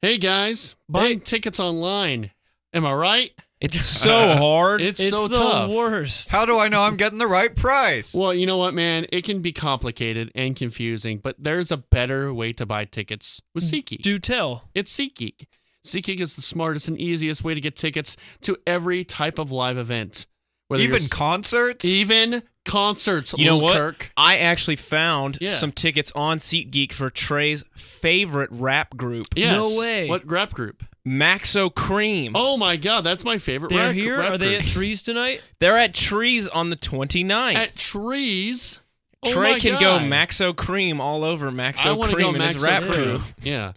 Hey guys, buying tickets online. Am I right? It's so hard. It's so tough. the worst. How do I know I'm getting the right price? Well, you know what, man? It can be complicated and confusing, but there's a better way to buy tickets with SeatGeek. Do tell. It's SeatGeek. SeatGeek is the smartest and easiest way to get tickets to every type of live event. Even concerts? Even concerts, You know what? Kirk. I actually found Yeah. some tickets on SeatGeek for Trey's favorite rap group, Yes. No way. What rap group? Maxo Cream. Oh my God, that's my favorite They're rap here? rap Are they group. at Trees tonight? They're at Trees on the 29th. At Trees? Trey oh my can God. go Maxo Cream all over I Maxo want to Cream go and his Maxo rap Cream. crew. Yeah.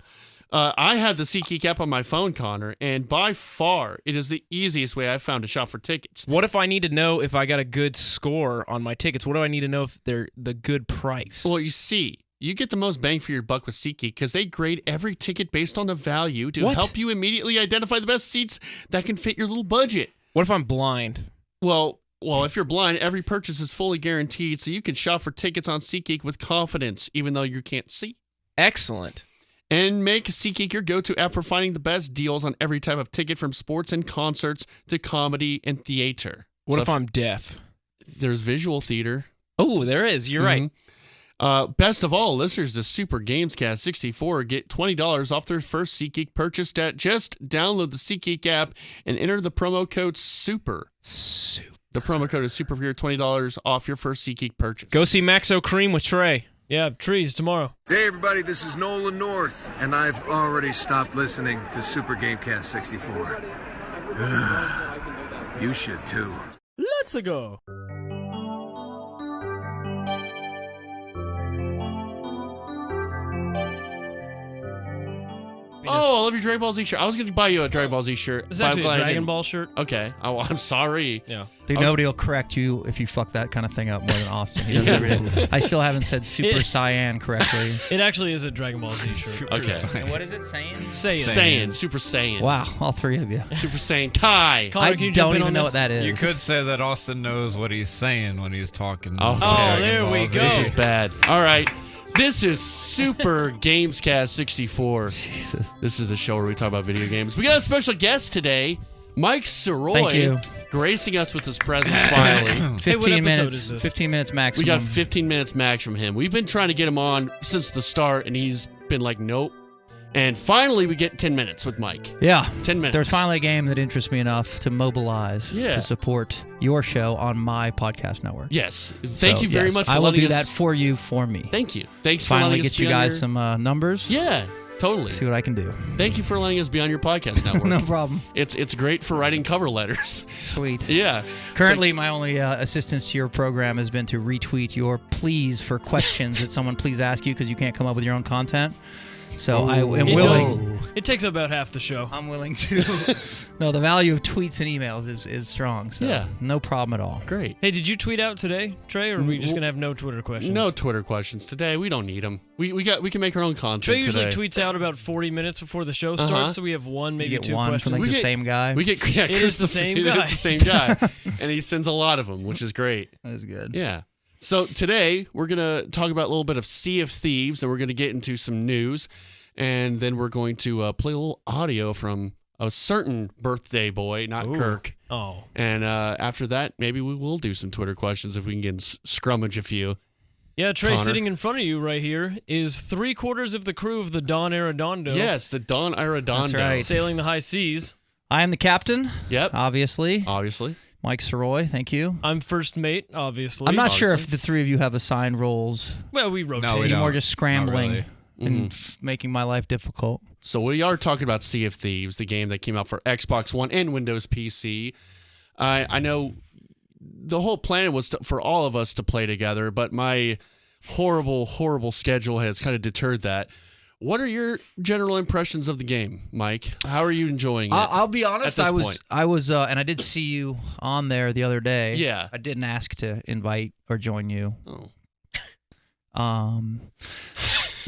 I have the SeatGeek app on my phone, Connor, and by far, it is the easiest way I've found to shop for tickets. What if I need to know if I got a good score on my tickets? What do I need to know if they're the good price? Well, you see, you get the most bang for your buck with SeatGeek because they grade every ticket based on the value to What? help you immediately identify the best seats that can fit your little budget. What if I'm blind? Well, if you're blind, every purchase is fully guaranteed, so you can shop for tickets on SeatGeek with confidence, even though you can't see. Excellent. And make SeatGeek your go-to app for finding the best deals on every type of ticket, from sports and concerts to comedy and theater. What So if I'm deaf? There's visual theater. Oh, there is. You're right. Best of all, listeners to Super GamesCast 64 get $20 off their first SeatGeek purchase. Just download the SeatGeek app and enter the promo code SUPER. The promo code is SUPER for your $20 off your first SeatGeek purchase. Go see Maxo Cream with Trey. Yeah, Trees tomorrow. Hey everybody, this is Nolan North, and I've already stopped listening to Super GameCast 64. You should too. Let's go. Oh, I love your Dragon Ball Z shirt. I was going to buy you a Dragon Ball Z shirt. It's but I'm actually glad a I Dragon didn't. Ball shirt. Okay. Oh, I'm sorry. Yeah. Dude, nobody will correct you if you fuck that kind of thing up more than Austin. He does everything. I still haven't said Super Saiyan correctly. It actually is a Dragon Ball Z shirt. Okay. And what is it saying? Saiyan. Super Saiyan. Wow, all three of you. Super Saiyan Kai. Connor, I can you jump don't in even on know this? what that is. You could say that Austin knows what he's saying when he's talking. Oh, Dragon there Ball we Z. go. This is bad. All right. This is Super GamesCast 64. Jesus. This is the show where we talk about video games. We got a special guest today, Mike Sirois, Thank you. gracing us with his presence finally. 15 episode minutes. is this? 15 minutes maximum. We got 15 minutes max from him. We've been trying to get him on since the start, and he's been like, nope. And finally, we get 10 minutes with Mike. Yeah. 10 minutes. There's finally a game that interests me enough to mobilize Yeah. to support your show on my podcast network. Yes. Thank So, you very yes, much for I will letting do us. that for you, for me. Thank you. Thanks for Finally letting us get you be on guys your- some numbers. Yeah, totally. See what I can do. Thank you for letting us be on your podcast network. No problem. It's great for writing cover letters. Sweet. Yeah. Currently, my only assistance to your program has been to retweet your pleas for questions that someone please ask you because you can't come up with your own content. So I am It willing. does. It takes about half the show. I'm willing to. No, the value of tweets and emails is strong. So Yeah. no problem at all. Great. Hey, did you tweet out today, Trey, or are we just going to have no Twitter questions? No Twitter questions today. We don't need them. We can make our own content Trey usually today. tweets out about 40 minutes before the show starts, Uh-huh. so we have one, maybe You get two one questions. from like We the get- same guy. We get yeah, It is Chris the same It guy. is the same guy, and he sends a lot of them, which is great. That is good. Yeah. So today we're gonna talk about a little bit of Sea of Thieves, and we're gonna get into some news, and then we're going to play a little audio from a certain birthday boy, not Ooh. Kirk. Oh. And after that, maybe we will do some Twitter questions if we can get scrummage a few. Yeah, Trey, Connor. sitting in front of you right here is 3/4 of the crew of the Don Arredondo. Yes, the Don Arredondo. That's right. Sailing the high seas. I am the captain, Yep. obviously. Obviously. Mike Sirois, thank you. I'm first mate, obviously. I'm not sure if obviously. the three of you have assigned roles. Well, we rotate. No, we You're don't. more just scrambling really. and making my life difficult. So we are talking about Sea of Thieves, the game that came out for Xbox One and Windows PC. I know the whole plan was for all of us to play together, but my horrible, horrible schedule has kind of deterred that. What are your general impressions of the game, Mike? How are you enjoying it? I'll be honest. at this I was, point? and I did see you on there the other day. Yeah. I didn't ask to invite or join you. Oh.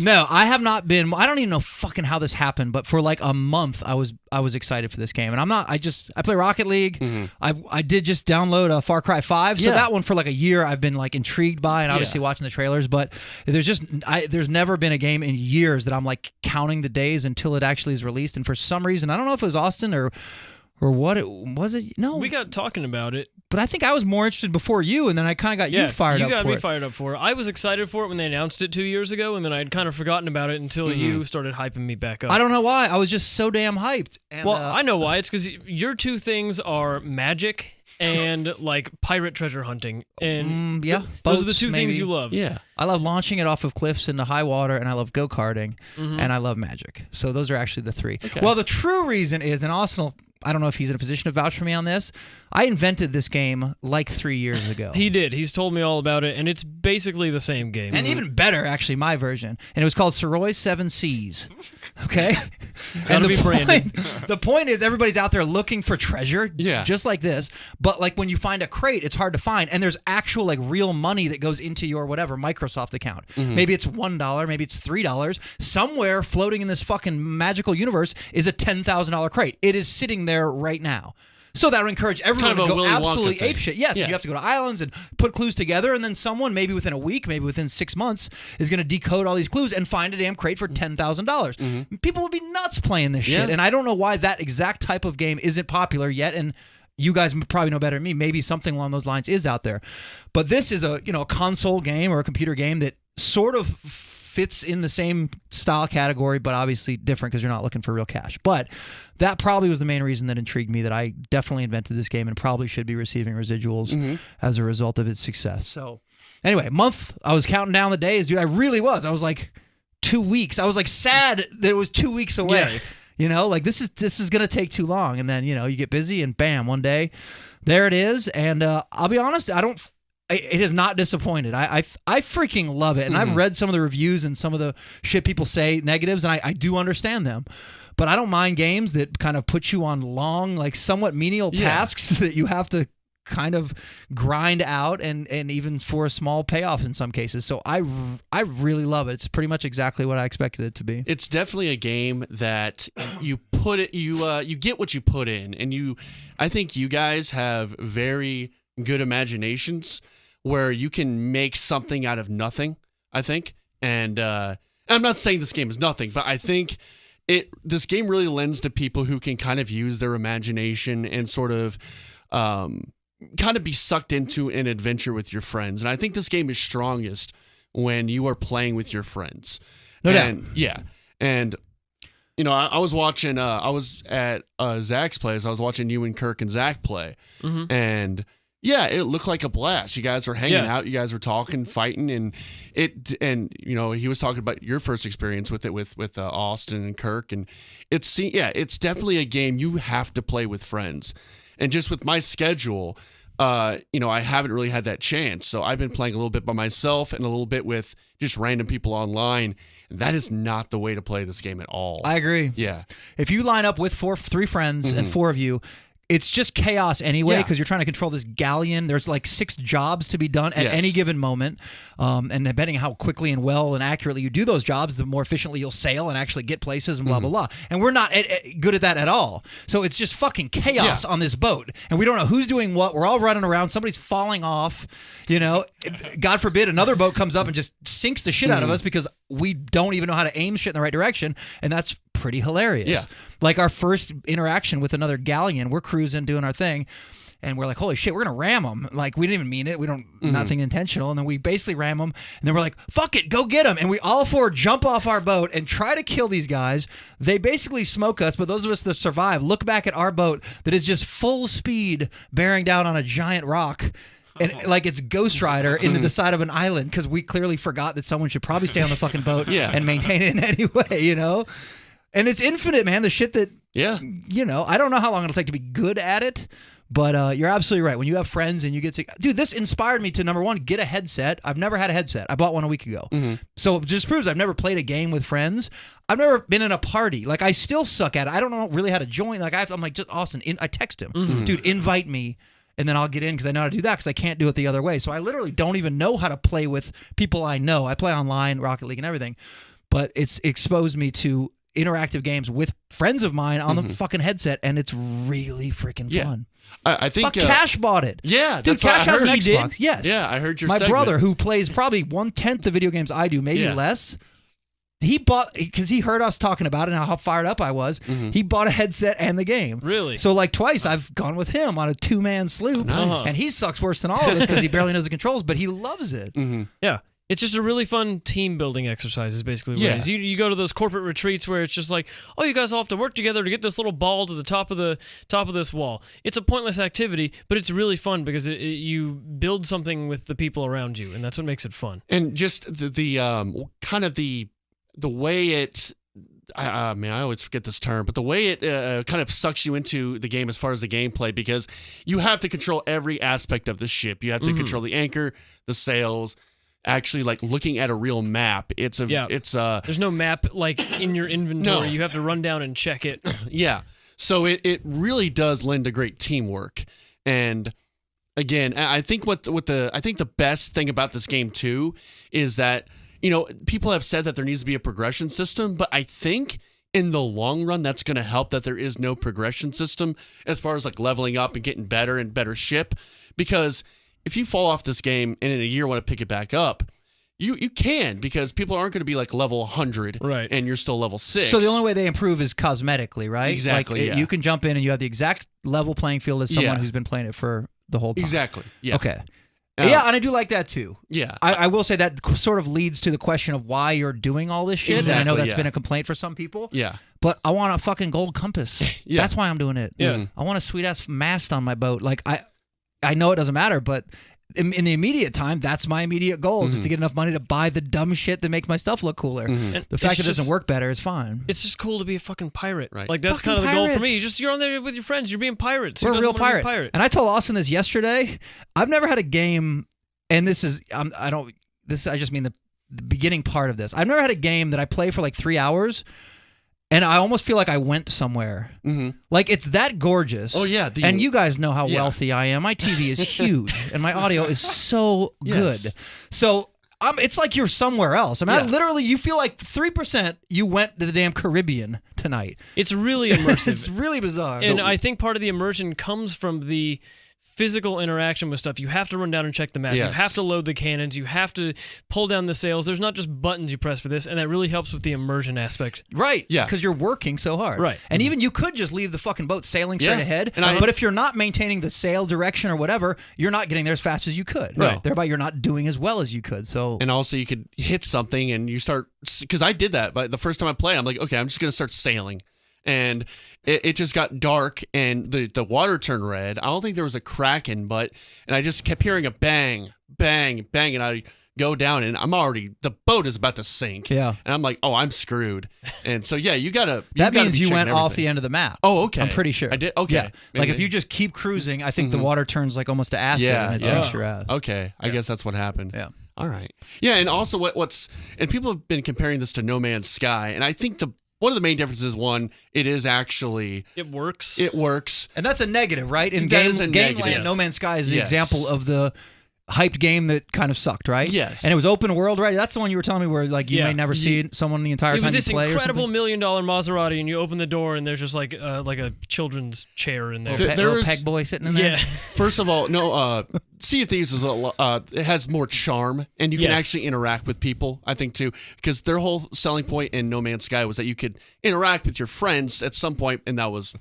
No, I have not been. I don't even know fucking how this happened, but for like a month, I was excited for this game, and I'm not. I play Rocket League. I did just download Far Cry 5, so that one for like a year I've been like intrigued by, and obviously watching the trailers. But there's never been a game in years that I'm like counting the days until it actually is released, and for some reason I don't know if it was Austin or what it was. It no, We got talking about it. but I think I was more interested before you, and then I kind of got you fired up for it. You got me fired up for it. I was excited for it when they announced it 2 years ago, and then I'd kind of forgotten about it until you started hyping me back up. I don't know why. I was just so damn hyped. And, Well, I know why. It's because your two things are magic and like pirate treasure hunting, and yeah, those are the boats, two maybe. things you love. Yeah. I love launching it off of cliffs into high water, and I love go-karting, and I love magic. So those are actually the three. Okay. Well, the true reason is, and Austin, I don't know if he's in a position to vouch for me on this, I invented this game like 3 years ago. He did. He's told me all about it, and it's basically the same game. And even better, actually, my version. And it was called Sirois 7 Seas. Okay? Gotta be branded. The point is, everybody's out there looking for treasure, Yeah. just like this. But like when you find a crate, it's hard to find. And there's actual like real money that goes into your whatever Microsoft account. Maybe it's $1, maybe it's $3. Somewhere floating in this fucking magical universe is a $10,000 crate. It is sitting there right now. So that would encourage everyone Kind of to a go Willy Wonka absolutely thing. apeshit. Yes, Yeah. you have to go to islands and put clues together, and then someone, maybe within a week, maybe within 6 months, is going to decode all these clues and find a damn crate for $10,000. People would be nuts playing this shit, and I don't know why that exact type of game isn't popular yet, and you guys probably know better than me. Maybe something along those lines is out there. But this is a console game or a computer game that sort of fits in the same style category, but obviously different because you're not looking for real cash. But that probably was the main reason that intrigued me, that I definitely invented this game and probably should be receiving residuals as a result of its success. So anyway, month, I was counting down the days, dude. I really was. I was like 2 weeks. I was like sad that it was 2 weeks away. Like this is going to take too long. And then, you get busy and bam, one day there it is. And I'll be honest, it has not disappointed. I freaking love it. And I've read some of the reviews and some of the shit people say, negatives, and I do understand them. But I don't mind games that kind of put you on long, like somewhat menial tasks that you have to kind of grind out and even for a small payoff in some cases. So I really love it. It's pretty much exactly what I expected it to be. It's definitely a game that you get what you put in, and I think you guys have very good imaginations where you can make something out of nothing, I think. And I'm not saying this game is nothing, but I think this game really lends to people who can kind of use their imagination and sort of kind of be sucked into an adventure with your friends. And I think this game is strongest when you are playing with your friends. No doubt. Yeah. And I was watching, I was at Zach's place. I was watching you and Kirk and Zach play. And yeah, it looked like a blast. You guys were hanging out. You guys were talking, fighting, and he was talking about your first experience with it with Austin and Kirk, and it's definitely a game you have to play with friends. And just with my schedule, I haven't really had that chance. So I've been playing a little bit by myself and a little bit with just random people online. And that is not the way to play this game at all. I agree. Yeah. If you line up with three friends and four of you, it's just chaos anyway, because you're trying to control this galleon. There's like 6 jobs to be done at any given moment. And depending on how quickly and well and accurately you do those jobs, the more efficiently you'll sail and actually get places and blah, blah, blah. And we're not good at that at all. So it's just fucking chaos on this boat. And we don't know who's doing what. We're all running around. Somebody's falling off. God forbid another boat comes up and just sinks the shit out of us because we don't even know how to aim shit in the right direction. And that's pretty hilarious. Yeah. Like our first interaction with another galleon, we're cruising, doing our thing, and we're like, holy shit, we're going to ram them. Like, we didn't even mean it. We don't, nothing intentional. And then we basically ram them, and then we're like, fuck it, go get them. And we all 4 jump off our boat and try to kill these guys. They basically smoke us, but those of us that survive look back at our boat that is just full speed bearing down on a giant rock. And like it's Ghost Rider into the side of an island because we clearly forgot that someone should probably stay on the fucking boat and maintain it in any way, And it's infinite, man. The shit that, I don't know how long it'll take to be good at it, but you're absolutely right. When you have friends and you get to... Dude, this inspired me to, number one, get a headset. I've never had a headset. I bought one a week ago. So it just proves I've never played a game with friends. I've never been in a party. Like, I still suck at it. I don't know really how to join. Like, I'm like, just Austin, I text him. Dude, invite me. And then I'll get in because I know how to do that because I can't do it the other way. So I literally don't even know how to play with people I know. I play online, Rocket League and everything. but it's exposed me to interactive games with friends of mine on the fucking headset, and it's really freaking fun. I think Fuck, Cash bought it. Yeah, dude, that's what Cash I has an heard. Xbox. Yes. Yeah, I heard your My segment. brother, who plays probably 1/10 the video games I do, maybe less. He bought, because he heard us talking about it and how fired up I was. He bought a headset and the game. Really? So like twice I've gone with him on a 2-man sloop, Nice. and he sucks worse than all of us because he barely knows the controls, but he loves it. Yeah. It's just a really fun team building exercise is basically what it is. You go to those corporate retreats where it's just like, oh, you guys all have to work together to get this little ball to the top of this wall. It's a pointless activity, but it's really fun because you build something with the people around you, and that's what makes it fun. And just the kind of the way it, I always forget this term, but the way it kind of sucks you into the game as far as the gameplay, because you have to control every aspect of the ship. You have to control the anchor, the sails, actually like looking at a real map. There's no map like in your inventory. No. You have to run down and check it. Yeah. So it really does lend to great teamwork. And again, I think the best thing about this game too is that, people have said that there needs to be a progression system, but I think in the long run that's going to help that there is no progression system as far as like leveling up and getting better and better ship, because if you fall off this game and in a year want to pick it back up, you can, because people aren't going to be like level 100 and you're still level 6. So the only way they improve is cosmetically, right? Exactly. Like, you can jump in and you have the exact level playing field as someone who's been playing it for the whole time. Exactly. Yeah. Okay. Yeah, and I do like that too. Yeah. I will say that sort of leads to the question of why you're doing all this shit. Exactly, and I know that's been a complaint for some people. Yeah. But I want a fucking gold compass. Yeah. That's why I'm doing it. Yeah. I want a sweet ass mast on my boat. Like I know it doesn't matter, but in the immediate time, that's my immediate goal is to get enough money to buy the dumb shit that makes my stuff look cooler. And The fact it's it doesn't just- work better is fine. It's just cool to be a fucking pirate. Right. Like that's Fucking kind of the goal for me. pirates. You're on there with your friends. You're being pirates. Who We're a doesn't real wanna be pirate. And I told Austin this yesterday. I've never had a game, and this is I just mean the beginning part of this. I've never had a game that I play for like 3 hours, and I almost feel like I went somewhere. Like it's that gorgeous. Oh, yeah, and you guys know how Yeah. wealthy I am. My TV is huge, and my audio is so Yes. good. So it's like you're somewhere else. I mean, Yeah. you feel like 3% you went to the damn Caribbean tonight. It's really immersive. It's really bizarre. And I think part of the immersion comes from the physical interaction with stuff. You have to run down and check the map. Yes. You have to load the cannons. You have to pull down the sails. There's not just buttons you press for this, and that really helps with the immersion aspect. Right. Yeah. Because you're working so hard. Right. And even you could just leave the fucking boat sailing straight Yeah. ahead. And But if you're not maintaining the sail direction or whatever, you're not getting there as fast as you could. Right. Thereby, you're not doing as well as you could. So. And also you could hit something and you start, because I did that, but the first time I played, I'm like, okay, I'm just going to start sailing. And it just got dark and the water turned red. I don't think there was a kraken, and I just kept hearing a bang, bang, bang, and I go down and the boat is about to sink. Yeah. And I'm like, oh, I'm screwed. And so, yeah, that means you went off the end of the map. Oh, okay. I'm pretty sure. I did? Okay. Yeah. Like if you just keep cruising, I think the water turns like almost to acid and it sinks your ass. Okay. I guess that's what happened. Yeah. All right. Yeah, and also and people have been comparing this to No Man's Sky, and I think one of the main differences is, one, it works. It works. And that's a negative, right? In That is a Game negative. Land, No Man's Sky is the Yes. example of the hyped game that kind of sucked, right? Yes. And it was open world, right? That's the one you were telling me where like you Yeah. may never see someone the entire It time was you this play incredible or something. $1 million Maserati, and you open the door, and there's just like a children's chair in there. Little peg boy sitting in there. Yeah. First of all, no, Sea of Thieves is it has more charm, and you can Yes. actually interact with people, I think, too, because their whole selling point in No Man's Sky was that you could interact with your friends at some point, and that was not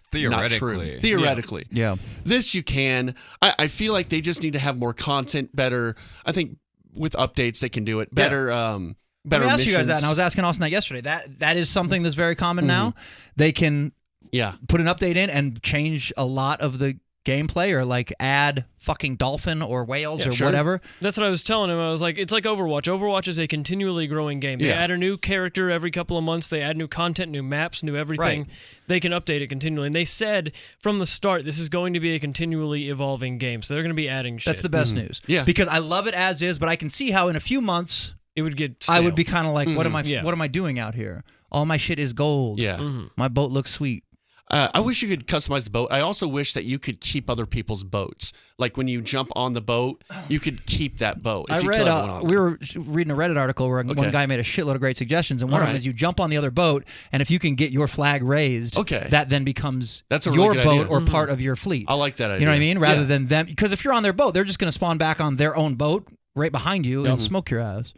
true. Theoretically. Theoretically. Yeah. This you can. I feel like they just need to have more content, better. I think with updates they can do it better. Better Let me ask missions. you guys that, and I was asking Austin that yesterday. That is something that's very common now. They can put an update in and change a lot of the gameplay, or like add fucking dolphin or whales or sure. whatever. That's what I was telling him. I was like, it's like Overwatch. Overwatch is a continually growing game. They Yeah. add a new character every couple of months. They add new content, new maps, new everything. Right. They can update it continually. And they said from the start, this is going to be a continually evolving game. So they're going to be adding shit. That's the best news. Yeah. Because I love it as is, but I can see how in a few months It would get I would stale. be kind of like, what am I Yeah. doing out here? All my shit is gold. Yeah. My boat looks sweet. I wish you could customize the boat. I also wish that you could keep other people's boats. Like when you jump on the boat, you could keep that boat. I read, we were reading a Reddit article where one guy made a shitload of great suggestions, and one of them is you jump on the other boat, and if you can get your flag raised, that then becomes your boat or part of your fleet. I like that idea. You know what I mean? Rather than them, because if you're on their boat, they're just going to spawn back on their own boat right behind you and smoke your ass.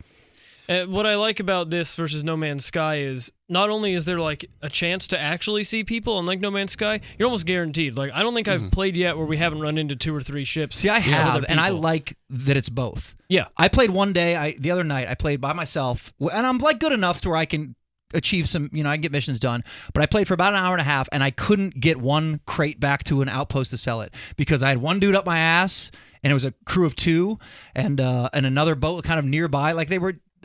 What I like about this versus No Man's Sky is not only is there like a chance to actually see people, unlike No Man's Sky, you're almost guaranteed. Like I don't think I've played yet where we haven't run into 2 or 3 ships. See, I have, and I like that it's both. Yeah, I played one day. The other night I played by myself, and I'm like good enough to where I can achieve some. I can get missions done. But I played for about an hour and a half, and I couldn't get one crate back to an outpost to sell it because I had one dude up my ass, and it was a crew of 2, and another boat kind of nearby. Like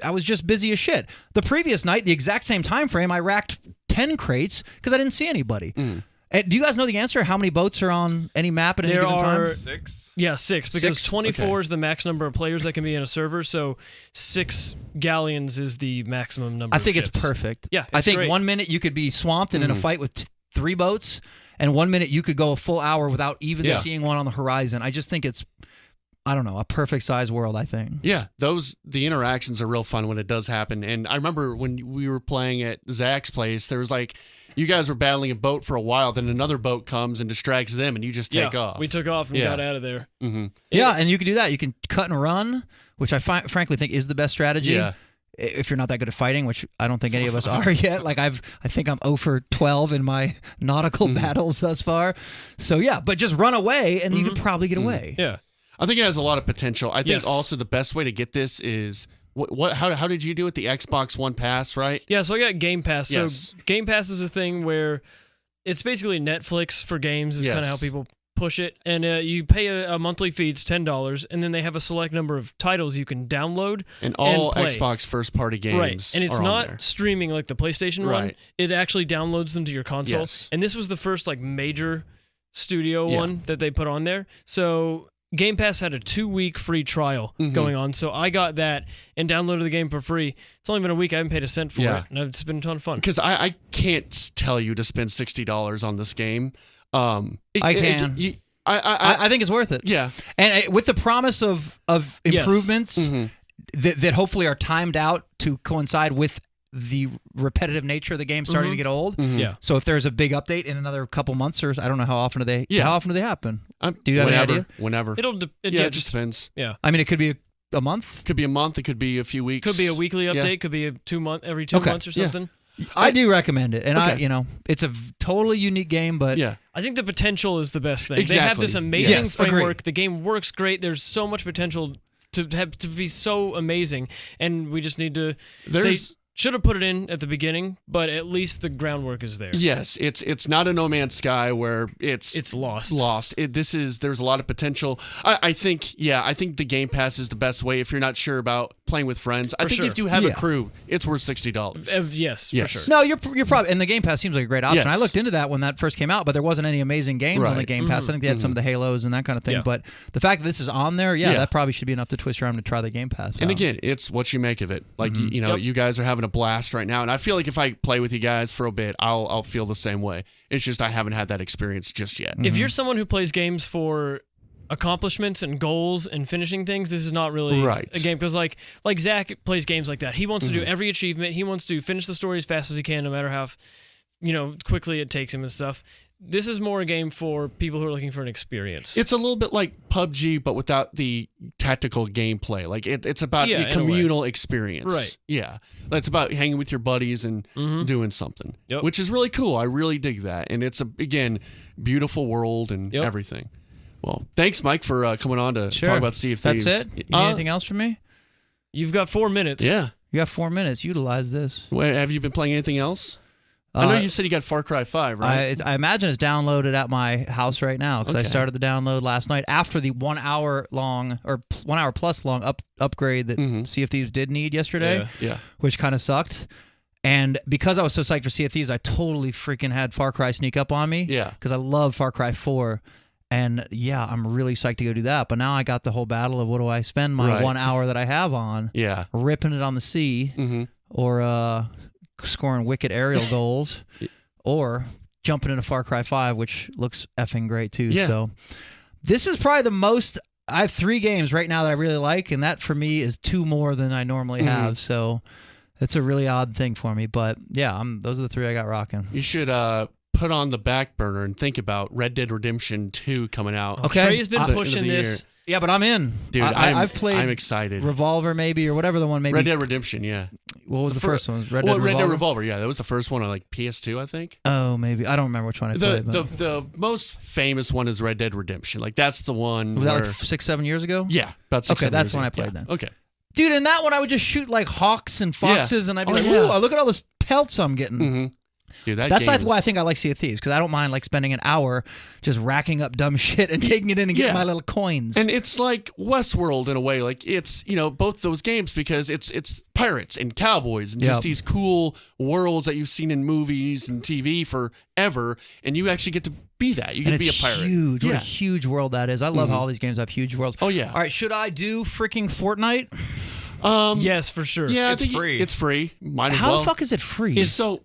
I was just busy as shit. The previous night, the exact same time frame, I racked 10 crates because I didn't see anybody. Do you guys know the answer? How many boats are on any map at any given time? 6. Yeah, 6, because 24 is the max number of players that can be in a server, so 6 galleons is the maximum number I think of ships. It's perfect. Yeah, I think great. 1 minute you could be swamped and in a fight with 3 boats, and 1 minute you could go a full hour without even seeing one on the horizon. I just think it's, I don't know, a perfect size world, I think. Yeah, the interactions are real fun when it does happen. And I remember when we were playing at Zach's place, there was like, you guys were battling a boat for a while, then another boat comes and distracts them, and you just take off. We took off and got out of there. Yeah, and you can do that. You can cut and run, which I frankly think is the best strategy. Yeah. If you're not that good at fighting, which I don't think any of us are yet. Like I think I'm 0 for 12 in my nautical battles thus far. So yeah, but just run away, and you could probably get away. Yeah. I think it has a lot of potential. I think also the best way to get this is how did you do it? The Xbox One Pass, right? Yeah, so I got Game Pass. Yes. So Game Pass is a thing where it's basically Netflix for games is kind of how people push it. And you pay a monthly fee, it's $10, and then they have a select number of titles you can download and all play. Xbox first-party games. Right, and it's not streaming like the PlayStation one. It actually downloads them to your console. Yes. And this was the first like major studio one that they put on there. So Game Pass had a 2-week free trial going on, so I got that and downloaded the game for free. It's only been a week. I haven't paid a cent for it, and it's been a ton of fun. Because I can't tell you to spend $60 on this game. I can. I think it's worth it. Yeah. And with the promise of improvements that hopefully are timed out to coincide with the repetitive nature of the game starting to get old. Yeah. So if there's a big update in another couple months, or I don't know how often do they happen? Do you have any idea? Whenever. It just depends. Yeah. I mean, it could be a month. Could be a month. It could be a few weeks. Could be a weekly update. Could be every 2 months or something. I do recommend it, and it's a totally unique game, but I think the potential is the best thing. Exactly. They have this amazing framework. Agreed. The game works great. There's so much potential to be so amazing, and we just need to. They should have put it in at the beginning, but at least the groundwork is there. Yes, it's not a No Man's Sky where it's lost. There's a lot of potential. I think the Game Pass is the best way if you're not sure about playing with friends. I think if you have a crew, it's worth $60. Yes, for sure. No, you're probably, and the Game Pass seems like a great option. Yes. I looked into that when that first came out, but there wasn't any amazing games on the Game Pass. I think they had some of the Halos and that kind of thing. Yeah. But the fact that this is on there, that probably should be enough to twist your arm to try the Game Pass. And again, it's what you make of it. Like you guys are having a blast right now, and I feel like if I play with you guys for a bit, I'll feel the same way. It's just I haven't had that experience just yet. If you're someone who plays games for accomplishments and goals and finishing things, this is not really a game, because like Zach plays games like that. He wants to do every achievement. He wants to finish the story as fast as he can, no matter how quickly it takes him and stuff. This is more a game for people who are looking for an experience. It's a little bit like PUBG, but without the tactical gameplay. Like it's about a communal experience. Right. Yeah. It's about hanging with your buddies and doing something, which is really cool. I really dig that. And it's again, beautiful world and everything. Well, thanks, Mike, for coming on to talk about Sea of Thieves. That's it? You need anything else from me? You've got 4 minutes. Yeah. You got 4 minutes. Utilize this. Wait, have you been playing anything else? I know you said you got Far Cry 5, right? I imagine it's downloaded at my house right now, because I started the download last night after the 1 hour long or 1 hour plus long upgrade that Sea of Thieves did need yesterday, which kind of sucked. And because I was so psyched for Sea of Thieves, I totally freaking had Far Cry sneak up on me. Yeah. Because I love Far Cry 4. And I'm really psyched to go do that. But now I got the whole battle of what do I spend my 1 hour that I have on? Yeah. Ripping it on the sea, or scoring wicked aerial goals, or jumping into Far Cry 5, which looks effing great too. Yeah. So this is probably the most. I have 3 games right now that I really like, and that for me is 2 more than I normally have. So it's a really odd thing for me. But yeah, those are the 3 I got rocking. You should put on the back burner and think about Red Dead Redemption 2 coming out. Okay. Trey's been At the end of pushing the this. year. Yeah, but I'm in. Dude, I've played I'm excited. Revolver maybe, or whatever the one maybe. Red Dead Redemption, yeah. What was the first one? Red Well, Dead Red Dead Revolver? Revolver, yeah. That was the first one on like PS2, I think. Oh, maybe. I don't remember which one I The played. but- the most famous one is Red Dead Redemption. Like that's the one was that where like 6-7 years ago? yeah, about 6 Okay, 7 that's years when ago. I played Yeah. then. Okay. Dude, in that one I would just shoot like hawks and foxes, and I'd be Oh, like, yeah. ooh, look at all this pelts I'm getting. Mm-hmm. Dude, That's game why I is- think I like Sea of Thieves, because I don't mind like spending an hour just racking up dumb shit and taking it in and getting Yeah. my little coins. And it's like Westworld in a way. Like it's, both those games because it's pirates and cowboys and just Yep. these cool worlds that you've seen in movies and TV forever, and you actually get to be that. You get And to be a it's pirate. huge. What Yeah. a huge world that is. I love how all these games have huge worlds. Oh, yeah. All right, should I do freaking Fortnite? Yes, for sure. Yeah, It's I think free. It's free. Might as How well. the fuck is it free? So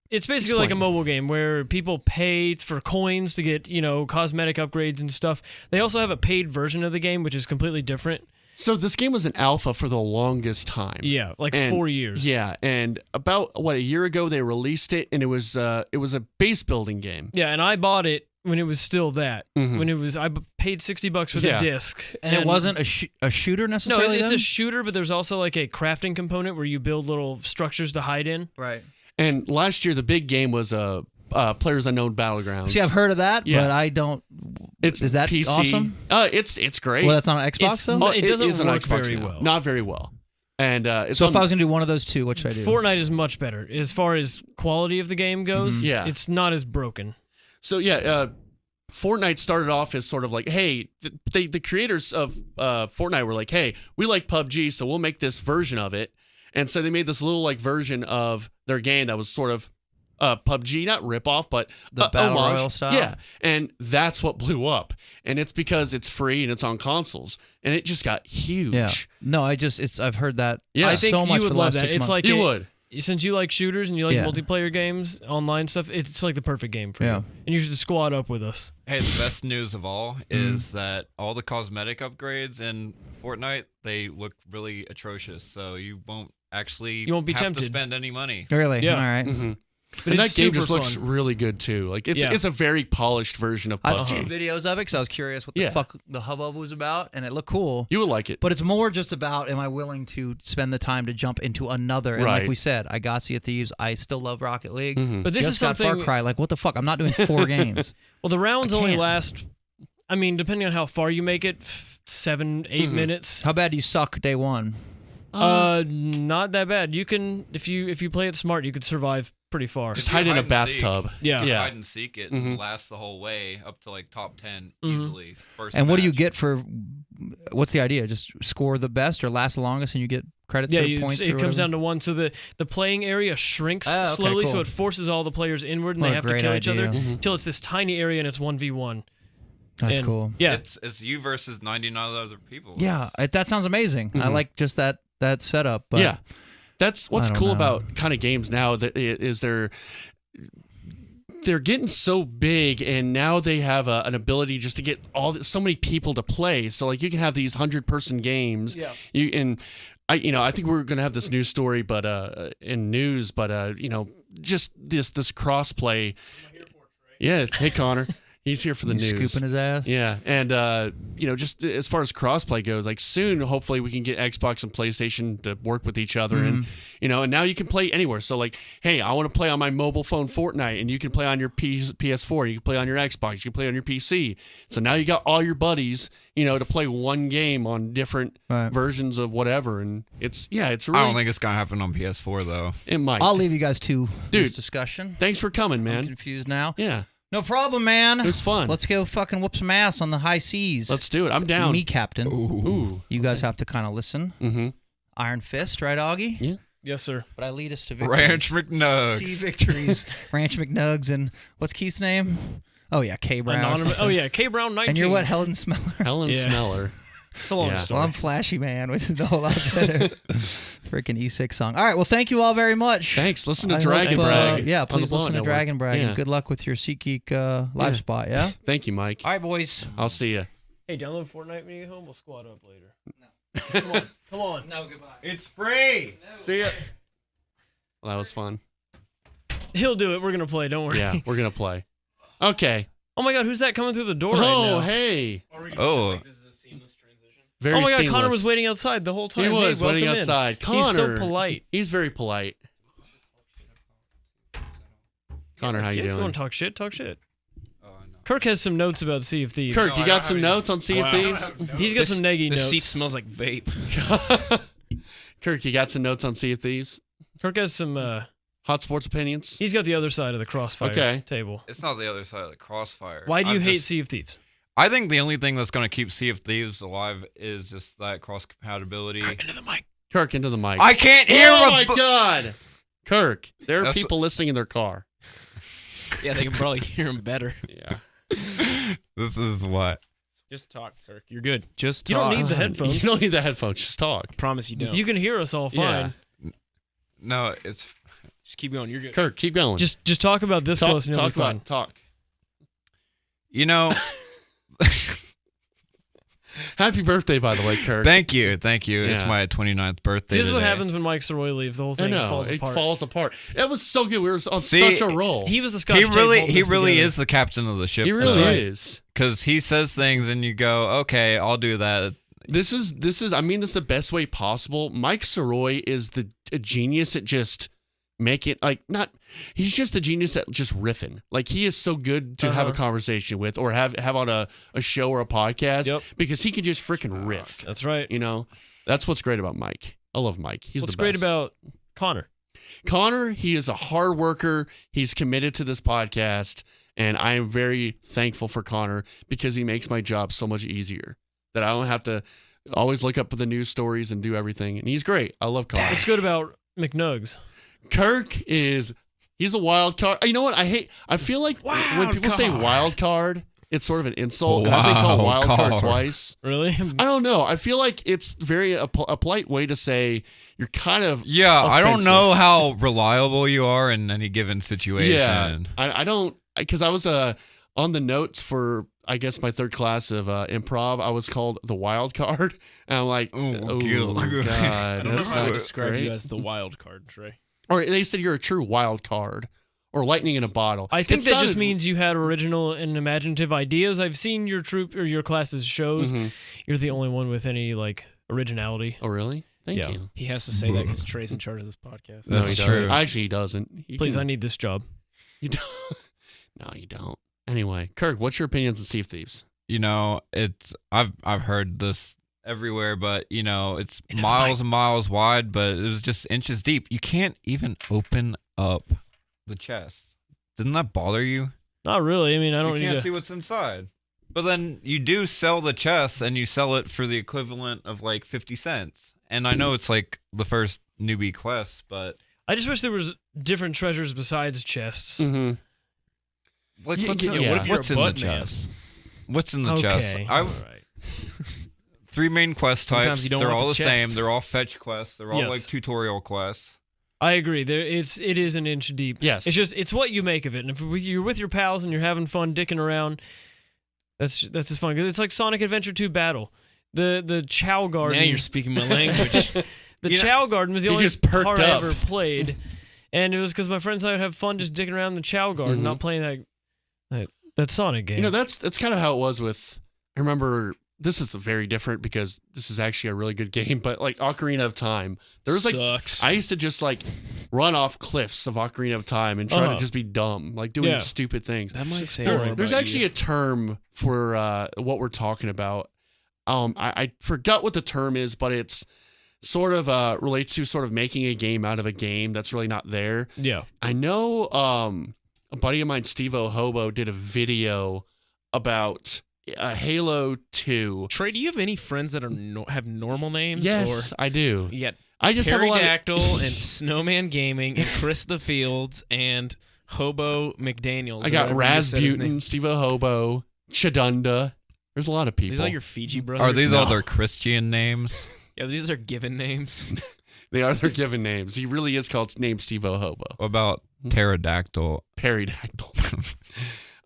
It's basically like a Explain. mobile game where people pay for coins to get, cosmetic upgrades and stuff. They also have a paid version of the game, which is completely different. So this game was an alpha for the longest time. Yeah, like And- 4 years. Yeah, and about a year ago they released it, and it was a base building game. Yeah, and I bought it when it was still that. Mhm. When it was, paid $60 for the Yeah. disc, and it wasn't a shooter No, necessarily. it's then? a shooter, but there's also like a crafting component where you build little structures to hide in. right. And last year the big game was Players Unknown Battlegrounds. See, I've heard of that, Yeah. but I don't. It's is that PC. awesome? It's great. Well, that's not on Xbox It's though. not- it doesn't is on work Xbox very now. well. Not very well. And it's So on, if I was gonna do one of those two, what should I do? Fortnite is much better as far as quality of the game goes. Yeah. It's not as broken. so yeah, Fortnite started off as sort of like, hey, the creators of Fortnite were like, hey, we like PUBG, so we'll make this version of it. And so they made this little like version of their game that was sort of PUBG, not ripoff, but The Battle homage. Royale style? Yeah, and that's what blew up. And it's because it's free and it's on consoles, and it just got huge. Yeah. No, I've heard that. Yeah. I think so much you for would the love last that. 6 It's months. like You would. Since you like shooters and you like Yeah. multiplayer games, online stuff, it's like the perfect game for Yeah. you. And you should squad up with us. Hey, the best news of all is that all the cosmetic upgrades in Fortnite, they look really atrocious. So you won't actually You won't be have tempted. to spend any money. Really? Yeah. All right. Mm-hmm. But And it's that game super just looks fun. really good too. Like it's Yeah. a very polished version of I've PUBG. seen videos of it because I was curious what the Yeah. fuck the hubbub was about, and it looked cool. You would like it. But it's more just about, am I willing to spend the time to jump into another? And like Right. we said, I got Sea of Thieves. I still love Rocket League. Mhm. But this Just is got something. Far Cry. Like, what the fuck? I'm not doing 4 games. Well, the rounds I only can't. last. I mean, depending on how far you make it, 7, 8 Mhm. minutes. How bad do you suck day one? Not that bad. You can, if you play it smart, you could survive pretty far. Just If you hide in a hide and seek, bathtub. Yeah. Yeah. Hide and seek it Mhm. and last the whole way up to like top 10 Mhm. easily. First And what do you match. get for? What's the idea? Just score the best or last the longest, and you get credits Yeah, or points. it or comes whatever? down to one. So the playing area shrinks Oh, okay, slowly, so cool. it forces all the players inward, and What they a have to great kill each other idea. until it's this tiny area and it's 1v1. That's And- cool. Yeah, It's you versus 99 other people. Yeah, that sounds amazing. I Mhm. like just that setup. But yeah, that's what's I don't cool know. about kind of games now. That is they're getting so big, and now they have an ability just to get so many people to play. So like you can have these 100-person games. Yeah. I think we're gonna have this news story, but just this cross-play. Yeah. Hey, Connor. He's here for the You news. scooping his ass. Yeah, and just as far as crossplay goes, like soon, hopefully, we can get Xbox and PlayStation to work with each other, and and now you can play anywhere. So like, hey, I want to play on my mobile phone Fortnite, and you can play on your PS4, you can play on your Xbox, you can play on your PC. So now you got all your buddies, to play one game on different Right. versions of whatever, and it's really. I don't think it's gonna happen on PS4 though. it might. I'll leave you guys to this Dude. discussion. Thanks for coming, I'm man. confused now. Yeah, No problem, man. it was fun. Let's go fucking whoop some ass on the high seas. Let's do it. I'm down. Me, Captain. Ooh. You guys have to kind of listen. Mm-hmm. Iron Fist, right, Augie? Yeah. yes, sir. But I lead us to victory. Ranch McNugs. See victories. Ranch McNugs and what's Keith's name? Oh yeah, K Brown. Anonymous. Oh yeah, K Brown 19. And you're what, Helen Smeller? Helen Yeah. Smeller. It's a long Yeah. story. Well, I'm Flashy Man, which is a whole lot better. Freaking E6 song. All right, well, thank you all very much. Thanks. Listen to I Dragon hope, Brag. yeah, on the please Blowout listen to Network. Dragon Brag, Yeah. and good luck with your SeatGeek live spot, yeah? Thank you, Mike. All right, boys. I'll see you. Hey, download Fortnite when you get home. We'll squad up later. No. Come on. No, goodbye. It's free. See ya. Well, that was fun. He'll do it. We're gonna play. Don't worry. Yeah, we're gonna play. Okay. Oh my God, who's that coming through the door right now? Oh, hey. Oh, Very Oh my God, seamless. Connor was waiting outside the whole time. He was Hey, waiting welcome in. outside. Connor. He's so polite. He's very polite. Connor, how you If you doing? want to talk shit, talk shit. oh no. Kirk has some notes about Sea of Thieves. Kirk, No, you I got don't some have any- notes on Sea of Wow. Thieves? He's got some neggy The notes. seat smells like vape. Kirk, you got some notes on Sea of Thieves? Kirk has some. Hot sports opinions? He's got the other side of the crossfire Okay. table. It's not the other side of the crossfire. Why do you I'm hate just- Sea of Thieves? I think the only thing that's going to keep Sea of Thieves alive is just that cross compatibility. Into the mic. Kirk, into the mic. I can't hear oh what my bu- God. Kirk, there are That's- people listening in their car. Yeah, they can probably hear him better. Yeah. This is what. Just talk, Kirk. You're good. Just You talk. don't need the headphones. You don't need the headphones. Just talk. Promise you don't. You can hear us all fine. No, it's Just keep going. You're good. Kirk, keep going. Just talk about this talk, close and you'll talk be fine. about talk. you know. Happy birthday, by the way, Kirk. Thank you. It's Yeah. my 29th birthday. This is what today. happens when Mike Sirois leaves. The whole I thing know. falls It apart. falls apart. It was so good. We were on See, such a roll. He was the Scotch He tape really, holding he us really together. is the captain of the ship. He really right. is. Because he says things and you go, okay, I'll do that. This is I mean this the best way possible. Mike Sirois is a genius at just make it he's just a genius at just riffing. Like he is so good to have a conversation with or have on a show or a podcast Yep. because he can just freaking riff. That's right. You know? That's what's great about Mike. I love Mike. He's What's the best. great about Connor? Connor, he is a hard worker. He's committed to this podcast, and I am very thankful for Connor because he makes my job so much easier. That I don't have to always look up the news stories and do everything. And he's great. I love Connor. What's good about McNugs? Kirk he's a wild card. You know what? I feel like when people say wild card, it's sort of an insult. And I've been called wild Wild card card. twice. Really? I don't know. I feel like it's very a polite way to say you're kind of Yeah, I don't offensive. know how reliable you are in any given situation. Yeah, I don't because I was on the notes for I guess my third class of improv. I was called the wild card, and I'm like, Oh, oh God. god, I don't know that's how to not describe great. you as the wild card, Trey. Or they said you're a true wild card, or lightning in a bottle. I think It that just sounded- means you had original and imaginative ideas. I've seen your troop or your class's shows. Mhm. You're the only one with any originality. Oh really? Thank Yeah. you. He has to say that because Trey's in charge of this podcast. No, That's he doesn't. true. Actually, he doesn't. He Please, can- I need this job. You don't. No, you don't. Anyway, Kirk, what's your opinions on Sea of Thieves? You know, I've heard this everywhere, but you know, it's miles and miles wide, but it was just inches deep. You can't even open up the chest. Didn't that bother you? Not really. I mean, I don't You need can't to. see what's inside. But then you do sell the chest, and you sell it for the equivalent of like 50 cents. And I know it's like the first newbie quest, but I just wish there was different treasures besides chests. Mm-hmm. like, Yeah, what's, yeah, in, what if you're what's a in the butt man? chest? What's in the chest? Okay. I, All right. 3 main quest Sometimes types. you don't They're want all the the same. chest. They're all fetch quests. They're all Yes. like tutorial quests. I agree. It is an inch deep. Yes. It's what you make of it. And if you're with your pals and you're having fun dicking around, that's just fun. 'Cause it's like Sonic Adventure 2 Battle. The Chow Garden. Now you're speaking my language. The You know, Chow Garden was the he only just perked part I up. ever played, and it was because my friends and I would have fun just dicking around in the Chow Garden, Mhm. not playing that Sonic game. You know, that's kind of how it was with. I remember this is very different because this is actually a really good game, but like Ocarina of Time, there was like Sucks. I used to just like run off cliffs of Ocarina of Time and try to Uh-huh. just be dumb, like doing Yeah. stupid things. that might say boring. more There's about actually you. a term for what we're talking about. I forgot what the term is, but it's sort of relates to sort of making a game out of a game that's really not there. yeah. I know a buddy of mine, Steve Hobo, did a video about Halo 2. Trey, do you have any friends that are have normal names? Yes, Or I do. you got I just have a lot of... Pterodactyl and Snowman Gaming and Chris the Fields and Hobo McDaniels. I got or whatever you said his name. Rasputin, Steve Hobo, Chadunda. There's a lot of people. These are your Fiji brothers. Are these all their Christian names? Yeah, these are given names. They are their given names. He really is named Steve Hobo. What about pterodactyl? Peridactyl.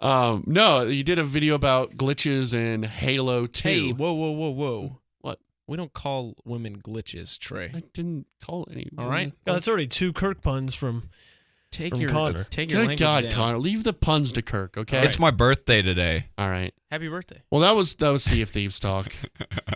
No, he did a video about glitches in Halo 2. Hey, whoa. What? We don't call women glitches, Trey. I didn't call any. All right. That's already 2 Kirk puns from Connor. Take your Good language God, down. Connor. Leave the puns to Kirk, okay? It's my birthday today. All right. Happy birthday. Well, that was Sea of Thieves talk.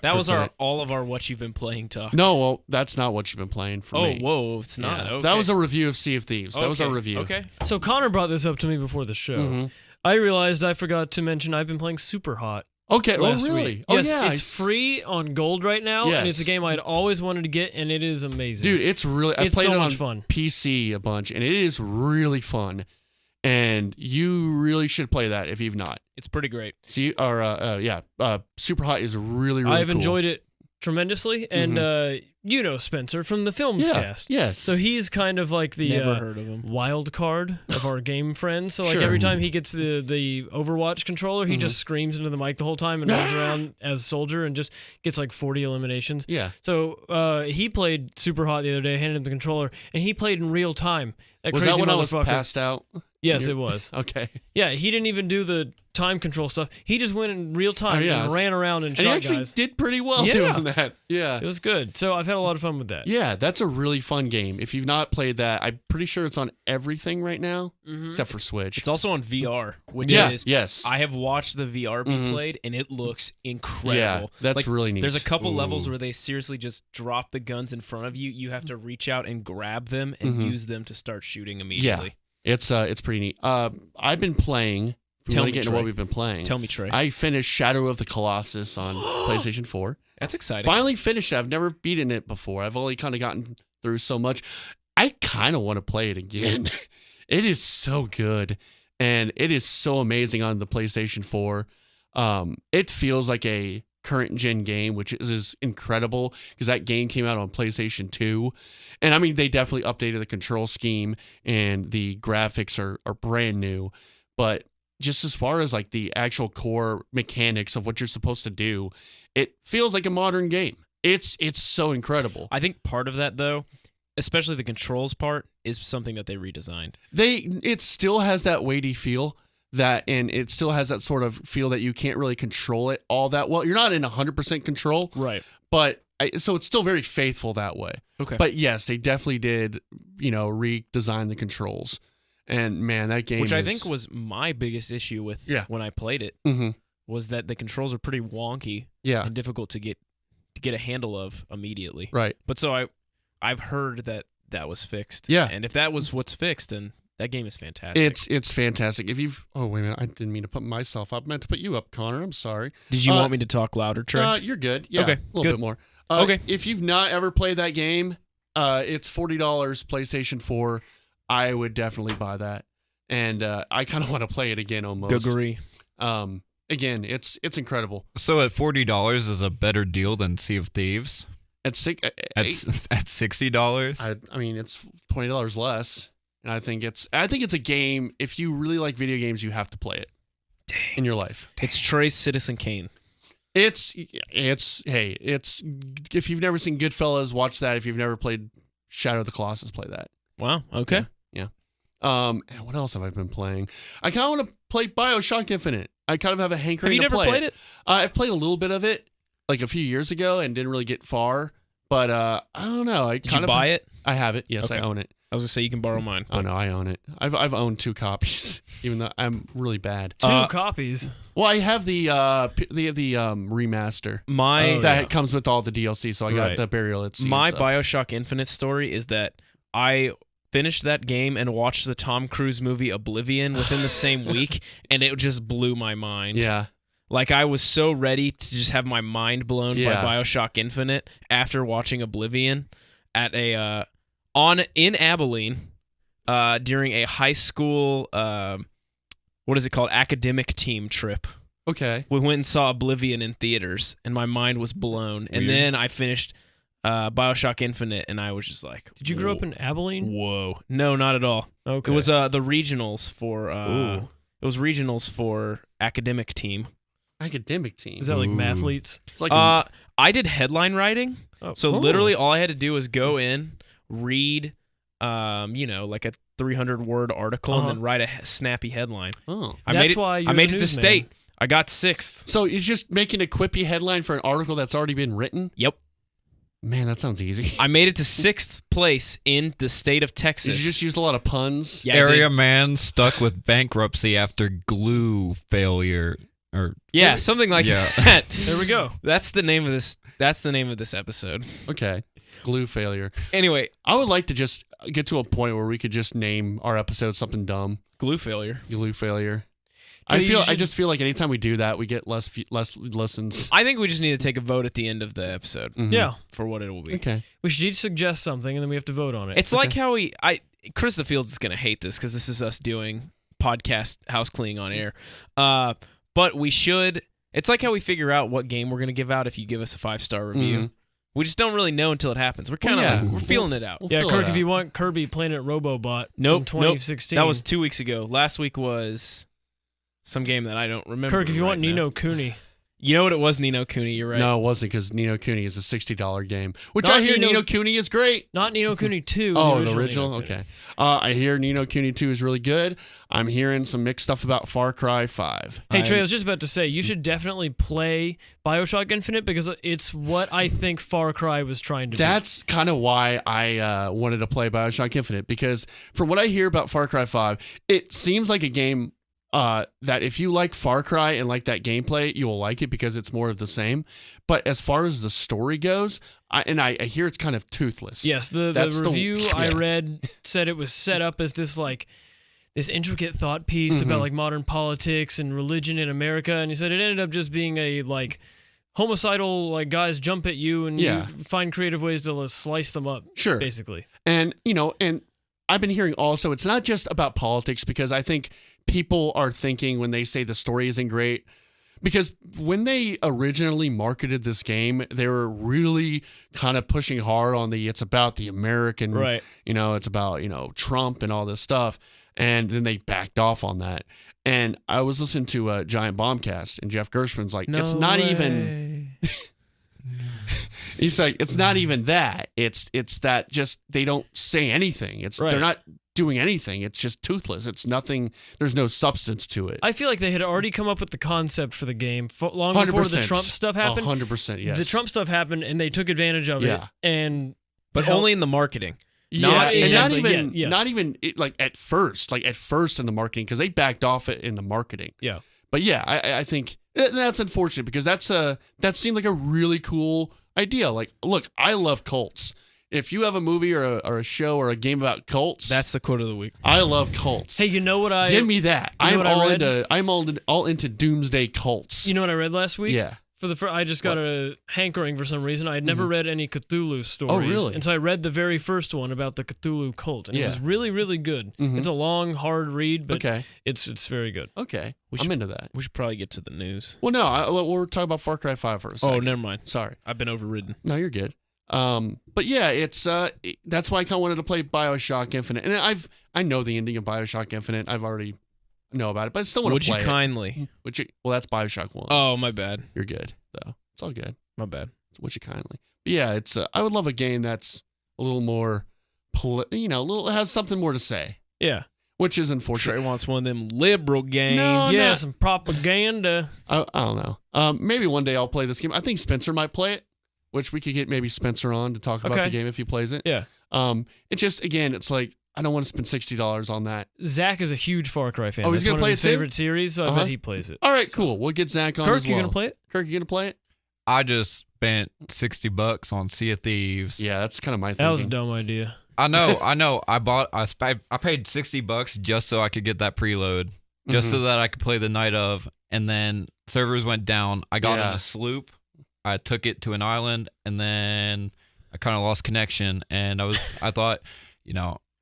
That was Okay. all of our what you've been playing talk. No, well, that's not what you've been playing for me. Whoa, it's not. Yeah, Okay. That was a review of Sea of Thieves. That was our Okay, review. Okay. So Connor brought this up to me before the show. Mhm. I realized I forgot to mention I've been playing Superhot. Okay. Oh, Last really? week. Oh, Yes, yeah. it's free on Gold right now, and it's a Yes. game I'd always wanted to get, and it is amazing. Dude, it's really. I It's played so it on much fun. PC a bunch, and it is really fun. And you really should play that if you've not. It's pretty great. See, Superhot is really, really I've cool. enjoyed it tremendously, and you know Spencer from the Films Yeah. Cast. Yes. So he's kind of like the Never heard of him. wild card of our game friends. So like Sure. every time he gets the Overwatch controller, he just screams into the mic the whole time and runs around as a soldier and just gets like 40 eliminations. Yeah. So he played Superhot the other day, handed him the controller, and he played in real time. Was crazy that when I was motherfucker. passed out? Yes, it was. Okay. Yeah, he didn't even do the time control stuff. He just went in real time Oh, yeah. and ran around and And he shot actually guys. did pretty well Yeah. doing that. Yeah. It was good. So I've had a lot of fun with that. Yeah, that's a really fun game. If you've not played that, I'm pretty sure it's on everything right now, Mm-hmm. except for Switch. It's also on VR, which yeah, is yes. I have watched the VR be played, and it looks incredible. Yeah, that's Like, really neat. There's a couple levels Ooh. where they seriously just drop the guns in front of you. You have to reach out and grab them and use them to start shooting immediately. It's pretty neat. I've been playing. If we Tell want me, to get into Trey. what we've been playing. Tell me, Trey. I finished Shadow of the Colossus on PlayStation 4. That's exciting. Finally finished it. I've never beaten it before. I've only kind of gotten through so much. I kind of want to play it again. It is so good, and it is so amazing on the PlayStation 4. It feels like a current gen game, which is incredible because that game came out on PlayStation 2. And I mean, they definitely updated the control scheme and the graphics are brand new. But just as far as like the actual core mechanics of what you're supposed to do, it feels like a modern game. It's so incredible. I think part of that, though, especially the controls part, is something that they redesigned. It still has that weighty feel. And it still has that sort of feel that you can't really control it all that well. You're not in 100% control, Right. but so it's still very faithful that way. Okay. But yes, they definitely did, redesign the controls. And man, that game Which I think was my biggest issue with when I played it, Mhm. was that the controls are pretty wonky Yeah, and difficult to get a handle of immediately. right. But so I've heard that was fixed. Yeah. And if that was what's fixed, then that game is fantastic. It's fantastic. If you've wait a minute, I didn't mean to put myself up. I meant to put you up, Connor. I'm sorry. Did you want me to talk louder, Trey? You're good. Yeah, Okay, a little good. bit more. Okay. If you've not ever played that game, it's $40 PlayStation 4. I would definitely buy that, and I kind of want to play it again almost. Agree. Again, it's incredible. So at $40 is a better deal than Sea of Thieves. At At $60. I mean, it's $20 less, and I think it's a game. If you really like video games, you have to play it in your life. It's Trey's Citizen Kane. It's if you've never seen Goodfellas, watch that. If you've never played Shadow of the Colossus, play that. Wow. Okay. Yeah. And what else have I been playing? I kind of want to play BioShock Infinite. I kind of have a hankering. Have you to never play played it? I've played a little bit of it, like a few years ago, and didn't really get far. But I don't know. Did you buy it? I have it. Yes, Okay. I own it. I was gonna say you can borrow mine. Oh no, I own it. I've owned 2 copies, even though I'm really bad. 2 copies. Well, I have the remaster My that comes with all the DLC, so I got Right. the Burial at Sea. my and stuff. BioShock Infinite story is that I finished that game and watched the Tom Cruise movie Oblivion within the same week, and it just blew my mind. Yeah. Like I was so ready to just have my mind blown Yeah. by BioShock Infinite after watching Oblivion at in Abilene during a high school what is it called, academic team trip. Okay. We went and saw Oblivion in theaters, and my mind was blown. And then I finished BioShock Infinite, and I was just like, Did you grow up in Abilene? Whoa. No, not at all. Okay. It was the regionals for Ooh. it was regionals for academic team. Academic team. Is that like mathletes? It's like I did headline writing. So literally all I had to do was go in, read, like a 300-word article, and then write a snappy headline. oh. I That's made it, why you're I made the it to newsman. state. I got 6th. So you're just making a quippy headline for an article that's already been written? Yep. Man, that sounds easy. I made it to 6th place in the state of Texas. Did you just use a lot of puns? Yeah, I Area did. man stuck with bankruptcy after glue failure. Or Yeah, something like Yeah. that. There we go. That's the name of this. That's the name of this episode. Okay. Glue failure. Anyway, I would like to just get to a point where we could just name our episode something dumb. glue failure. Glue failure. So you I should- just feel like anytime we do that, we get less listens. I think we just need to take a vote at the end of the episode Mhm. Yeah. for what it will be. Okay. We should each suggest something, and then we have to vote on it. It's like how Chris the Fields is gonna hate this because this is us doing podcast house cleaning on air. But we should. It's like how we figure out what game we're gonna give out if you give us a 5-star review. Mhm. We just don't really know until it happens. We're kind of yeah. we're feeling it out. We'll yeah, fill Kirk, it if you out. want Kirby Planet Robobot Nope, from 2016. That was 2 weeks ago. Last week was some game that I don't remember. Kirk, if you right want now. Nino Cooney. You know what it was, Nino Cooney. You're right. No, it wasn't because Nino Cooney is a $60 game, which Not I hear Nino- Nino Cooney is great. Not Nino Cooney 2. Oh, the Nino original? Cooney. Okay. I hear Nino Cooney 2 is really good. I'm hearing some mixed stuff about Far Cry 5. Hey, Trey, I was just about to say, you should definitely play Bioshock Infinite because it's what I think Far Cry was trying to do. That's kind of why I wanted to play Bioshock Infinite, because from what I hear about Far Cry 5, it seems like a game that if you like Far Cry and like that gameplay, you will like it because it's more of the same. But as far as the story goes, I hear it's kind of toothless. Yes, the That's review I yeah. read said it was set up as this intricate thought piece about like modern politics and religion in America, and he said it ended up just being a like homicidal like guys jump at you and Yeah. you find creative ways to slice them up. Sure. Basically. And, and I've been hearing also it's not just about politics, because I think people are thinking when they say the story isn't great, because when they originally marketed this game, they were really kind of pushing hard on it's about the American, Right. It's about, Trump and all this stuff. And then they backed off on that. And I was listening to a Giant Bombcast, and Jeff Gershman's like, it's not even. He's like, it's not even that. It's that just they don't say anything. Right. They're not doing anything. It's just toothless. It's nothing. There's no substance to it. I feel like they had already come up with the concept for the game long before the 100%. Trump stuff happened. 100%. Yes. The Trump stuff happened, and they took advantage of Yeah. it. And but only in the marketing. Yeah, Not and exactly, not yeah, even yes. like at first in the marketing, because they backed off it in the marketing. Yeah. But yeah, I think that's unfortunate, because that seemed like a really cool idea. Like, look, I love cults. If you have a movie or a show or a game about cults, That's the quote of the week. I love cults. hey, you know what I Give me that. you know what I read? I'm all into doomsday cults. You know what I read last week? Yeah. For the I just got a hankering for some reason. I had never read any Cthulhu stories. Oh, really? And so I read the very first one about the Cthulhu cult, and it Yeah. was really, really good. Mhm. It's a long, hard read, but Okay. it's very good. Okay. We I'm should- into that. We should probably get to the news. Well, no, we're talking about Far Cry 5 for a second. Oh, never mind. Sorry. I've been overridden. No, you're good. But yeah, it's that's why I kind of wanted to play BioShock Infinite, and I know the ending of BioShock Infinite. I've already know about it, but I still want Would to you play it. kindly? Well, that's BioShock 1. Oh, my bad. You're good though. It's all good. My bad. Would you kindly? But yeah, it's I would love a game that's a little more, has something more to say, Yeah. which is unfortunate. Trey wants one of them liberal games. No, Yeah, no. some propaganda. I don't know. Maybe one day I'll play this game. I think Spencer might play it, which we could get maybe Spencer on to talk about Okay. the game if he plays it. Yeah. It's just, again, it's like I don't want to spend $60 on that. Zach is a huge Far Cry fan. Oh, he's That's gonna one play of his it too? favorite series, so I Uh-huh. bet he plays it. All right, cool. We'll get Zach on Kirk, as you well. gonna play it? Kirk, you gonna play it? I just spent $60 on Sea of Thieves. Yeah, that's kind of my That was a thinking. dumb idea. I know. I paid $60 just so I could get that preload, just Mm-hmm. so that I could play the night of, and then servers went down. I got Yeah. in a sloop. I took it to an island, and then I kind of lost connection. And I thought,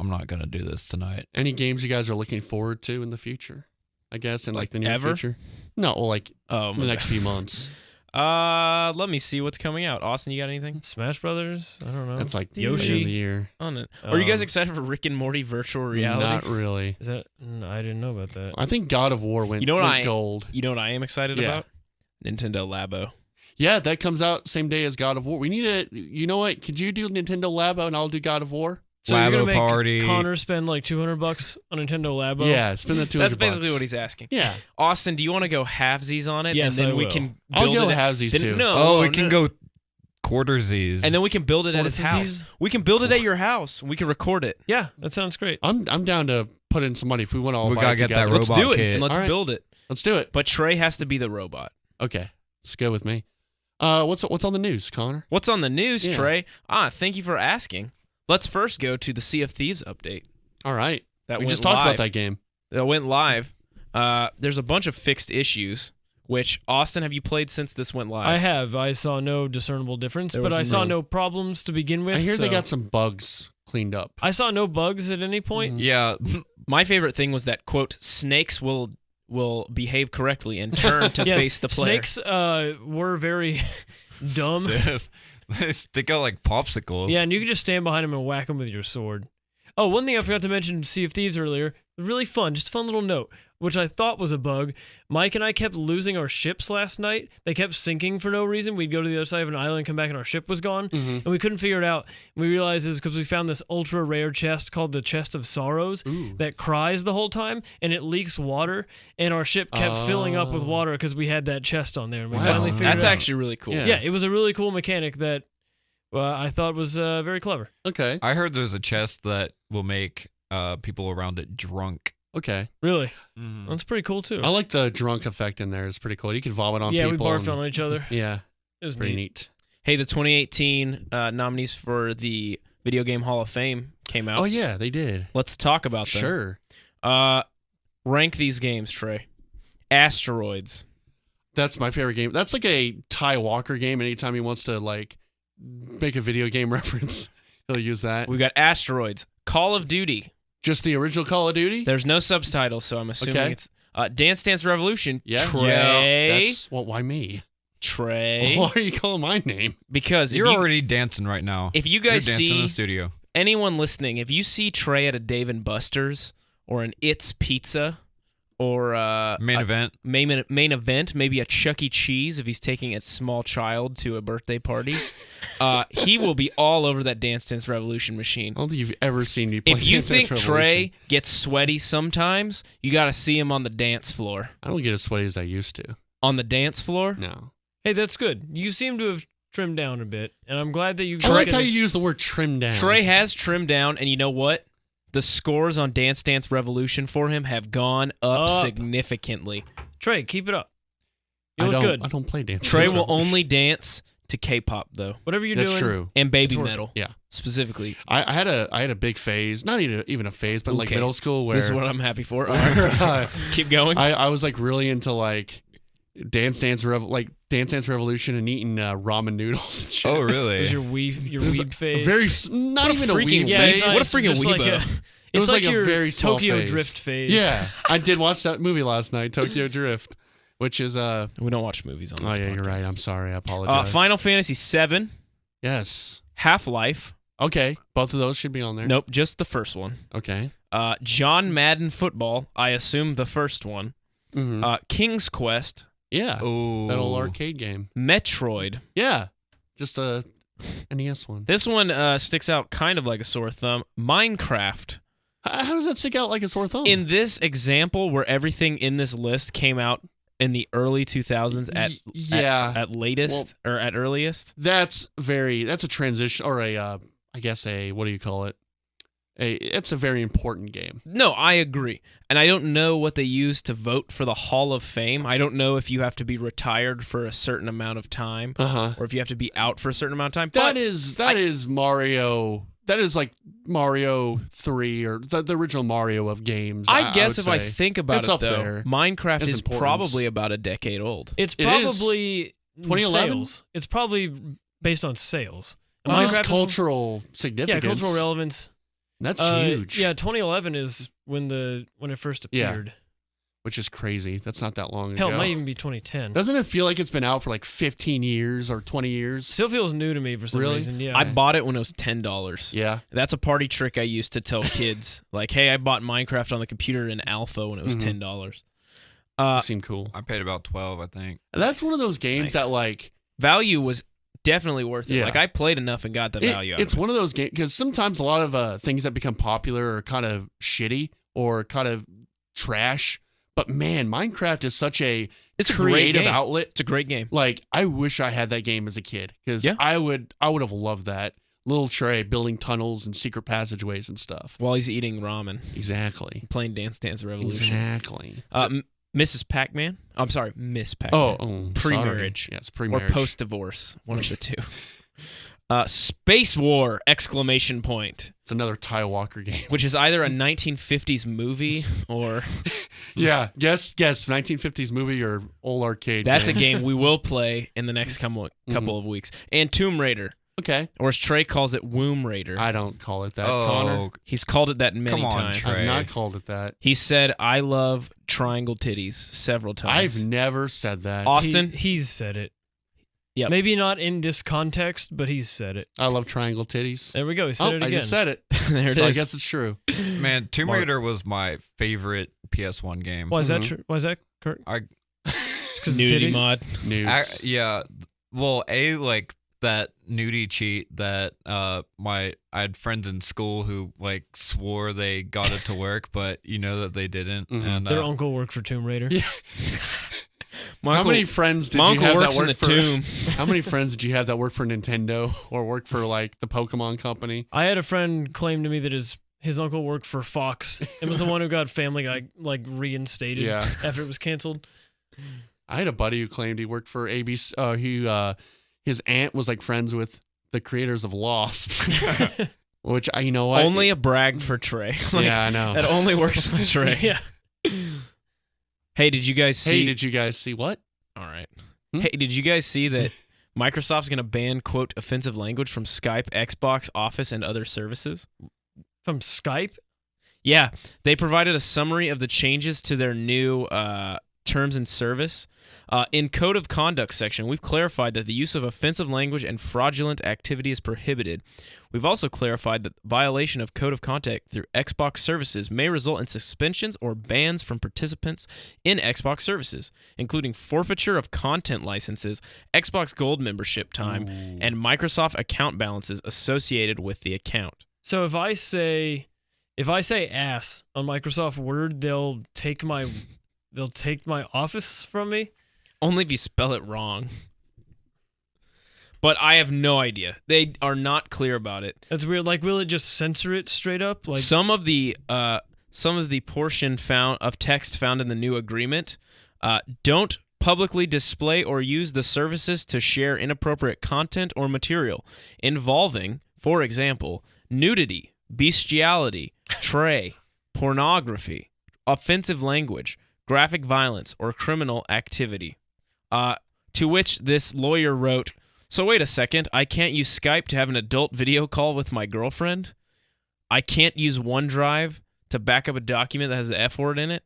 I'm not gonna do this tonight. Any games you guys are looking forward to in the future? I guess in like the near ever? future. No, well, like Oh, in my the next bad. few months. Let me see what's coming out. Austin, you got anything Smash Brothers? I don't know. That's like the Yoshi. end of the year. on it? Are you guys Um, excited for Rick and Morty virtual reality? Not really. Is that? I didn't know about that. I think God of War went, You know what went I- gold. You know what I am excited Yeah. about? Nintendo Labo. Yeah, that comes out same day as God of War. We need to. You know what? Could you do Nintendo Labo and I'll do God of War? So you're gonna Labo make party. Connor spend like $200 on Nintendo Labo? Yeah, spend the $200. That's basically what he's asking. Yeah, Austin, do you want to go halvesies on it? Yes, and then I we will. can I'll build go it. halvesies too. No, Oh, we no, can no. go quartersies. And then we can build it at his house. Fortesies? We can build it at your house. We can record it. Yeah, that sounds great. I'm down to put in some money if we want to all We buy gotta it get that together. Let's Robot do it kit. and let's All right. build it. Let's do it. But Trey has to be the robot. Okay, let's go with me. What's on the news, Connor? What's on the news, Yeah. Trey? Thank you for asking. Let's first go to the Sea of Thieves update. All right, That we went just talked live. about that game. That went live. There's a bunch of fixed issues. Which Austin, have you played since this went live? I have. I saw no discernible difference, There but was I saw no- no problems to begin with. I hear they so- got some bugs cleaned up. I saw no bugs at any point. yeah, My favorite thing was that quote: "Snakes will behave correctly and turn to Yes, face the player." snakes were very dumb. stiff. They stick out like popsicles. Yeah, and you can just stand behind them and whack them with your sword. Oh, one thing I forgot to mention, Sea of Thieves earlier, really fun, just a fun little note, which I thought was a bug. Mike and I kept losing our ships last night. They kept sinking for no reason. We'd go to the other side of an island, come back, and our ship was gone, and we couldn't figure it out. And we realized it's because we found this ultra rare chest called the Chest of Sorrows that cries the whole time, and it leaks water, and our ship kept filling up with water because we had that chest on there, and we Wow. finally figured That's it out. actually really cool. Yeah. Yeah, it was a really cool mechanic that I thought was very clever. Okay, I heard there's a chest that will make people around it drunk. okay. Really, Mm-hmm. that's pretty cool too. I like the drunk effect in there. It's pretty cool. You can vomit on Yeah, we people. barfed and- on each other. Yeah, It was pretty neat. neat. Hey, the 2018 nominees for the Video Game Hall of Fame came out. Oh yeah, they did. Let's talk about them. Sure. Rank these games, Trey. Asteroids. That's my favorite game. That's like a Ty Walker game. Anytime he wants to like make a video game reference, he'll use that. We've got Asteroids. Call of Duty. Just the original Call of Duty? There's no subtitles, so I'm assuming Okay. it's Dance Dance Revolution. Yeah. Trey. That's why me? Trey. Why are you calling my name? Because You're already dancing right now. if you guys You're dancing in see the studio. anyone listening, if you see Trey at a Dave and Buster's or an It's Pizza or Main event. main event, maybe a Chuck E. Cheese if he's taking a small child to a birthday party, he will be all over that Dance Dance Revolution machine. I don't think you've ever seen me play If you Dance Dance think Revolution. Trey gets sweaty sometimes, you got to see him on the dance floor. I don't get as sweaty as I used to. On the dance floor? No. Hey, that's good. You seem to have trimmed down a bit, and I'm glad that you. I like how you use the word trim down. Trey has trimmed down, and you know what? The scores on Dance Dance Revolution for him have gone up significantly. Trey, keep it up. You I look don't, good. I don't play Dance Trey Dance will Revolution. only dance to K-pop though, Whatever you're That's doing. true. and baby It's working. metal. Yeah. Specifically. I had a big phase, not even a phase, but like Okay. middle school where This is what I'm happy for. where, Keep going. I was like really into like Dance Dance Revolution and eating ramen noodles and shit. Oh, Was really? your weeb phase? Very not What a even freaking a weeb yeah, phase. it's What a it's freaking just like weebo. It was like a your very small Tokyo phase. Drift phase. Yeah, I did watch that movie last night, Tokyo Drift, which is We don't watch movies on Oh this yeah, you're podcast. right. I'm sorry. I apologize. Final Fantasy VII, Yes. Half-Life. Okay, both of those should be on there. Nope, just the first one. Okay. John Madden Football, I assume the first one. hmm King's Quest, Yeah. Oh. That old arcade game. Metroid. Yeah. Just a NES one. This one sticks out kind of like a sore thumb. Minecraft. How does that stick out like a sore thumb? In this example, where everything in this list came out in the early 2000s at latest or at earliest. That's a transition or I guess what do you call it? It's a very important game. No, I agree. And I don't know what they use to vote for the Hall of Fame. I don't know if you have to be retired for a certain amount of time Uh-huh. or if you have to be out for a certain amount of time. That is Mario. That is like Mario 3 or the original Mario of games. I guess would if I say. think about It's it, up though, there. Minecraft It's is importance. probably about a decade old. It's It is. probably 2011? sales. It's probably based on sales. Well, just Minecraft is- cultural significance. Yeah, cultural relevance. That's huge. Yeah, 2011 is when it first Yeah. appeared. Which is crazy. That's not that long Hell, ago. it might even be 2010. Doesn't it feel like it's been out for like 15 years or 20 years? Still feels new to me for some Really? reason. Yeah. I bought it when it was $10. Yeah. That's a party trick I used to tell kids. Like, hey, I bought Minecraft on the computer in alpha when it was Mhm. $10. They seem cool. I paid about 12, I think. And that's one of those games that like value was definitely worth it. Yeah. Like I played enough and got the value out of it. It's one of those games because sometimes a lot of things that become popular are kind of shitty or kind of trash. But man, Minecraft is such a creative outlet. It's a great game. Like I wish I had that game as a kid because I would have loved that. Little Trey building tunnels and secret passageways and stuff. While he's eating ramen. Exactly. Playing Dance Dance Revolution. Exactly. Mrs. Pac-Man? I'm sorry, Miss Pac-Man. Oh, pre-marriage. Sorry. Yes, pre-marriage. Or post-divorce. One of the two. Space War! ! It's another Ty Walker game. Which is either a 1950s movie or... Yeah, guess 1950s movie or old arcade That's game. a game we will play in the next couple of weeks. And Tomb Raider. Okay. Or as Trey calls it, Womb Raider. I don't call it that, Oh, Connor. He's called it that many come on, times. Trey. I've not called it that. He said, I love triangle titties several times. I've never said that. Austin? He's said it. Yep. Maybe not in this context, but he's said it. I love triangle titties. There we go. He said it again. I just said it. There it so is. I guess it's true. Man, Tomb Raider was my favorite PS1 game. Why is that true? Why is that, Kurt? Because nudity mod. Nudes. Yeah. Well, like that nudie cheat that I had friends in school who like swore they got it to work, but you know that they didn't. And Their uncle worked for Tomb Raider. Yeah. How many friends did you have that worked for? Tomb. How many friends did you have that worked for Nintendo or worked for like the Pokemon company? I had a friend claim to me that his uncle worked for Fox and was the one who got Family Guy like reinstated after it was canceled. I had a buddy who claimed he worked for ABC. His aunt was like friends with the creators of Lost. Which you know what? Only a brag for Trey. Yeah, I know. That only works on Trey. Yeah. Hey, did you guys see? Hey, did you guys see what? All right. Hey, did you guys see that Microsoft's going to ban, quote, offensive language from Skype, Xbox, Office, and other services? From Skype? Yeah. They provided a summary of the changes to their new terms and service. In Code of Conduct section, we've clarified that the use of offensive language and fraudulent activity is prohibited. We've also clarified that violation of Code of Conduct through Xbox services may result in suspensions or bans from participants in Xbox services, including forfeiture of content licenses, Xbox Gold membership time, and Microsoft account balances associated with the account. So if I say ass on Microsoft Word, they'll take my Office from me? Only if you spell it wrong. But I have no idea. They are not clear about it. That's weird. Like, will it just censor it straight up? Like some of the portion of text found in the new agreement don't publicly display or use the services to share inappropriate content or material involving, for example, nudity, bestiality, pornography, offensive language, graphic violence, or criminal activity. To which this lawyer wrote, so wait a second, I can't use Skype to have an adult video call with my girlfriend? I can't use OneDrive to back up a document that has the F word in it?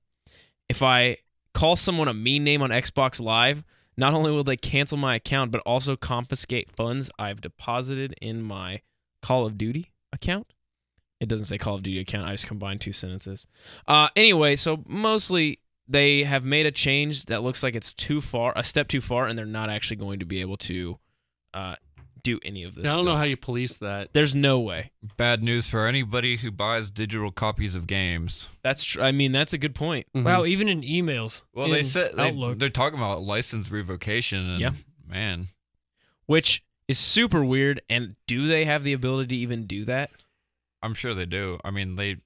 If I call someone a mean name on Xbox Live, not only will they cancel my account, but also confiscate funds I've deposited in my Call of Duty account? It doesn't say Call of Duty account, I just combined two sentences. Anyway, so mostly they have made a change that looks like it's a step too far, and they're not actually going to be able to do any of this. I don't know how you police that. There's no way. Bad news for anybody who buys digital copies of games. That's true. I mean, that's a good point. Mm-hmm. wow, even in emails. Well, in they said Outlook. they're talking about license revocation. And, man, which is super weird. And do they have the ability to even do that? I'm sure they do. I mean, they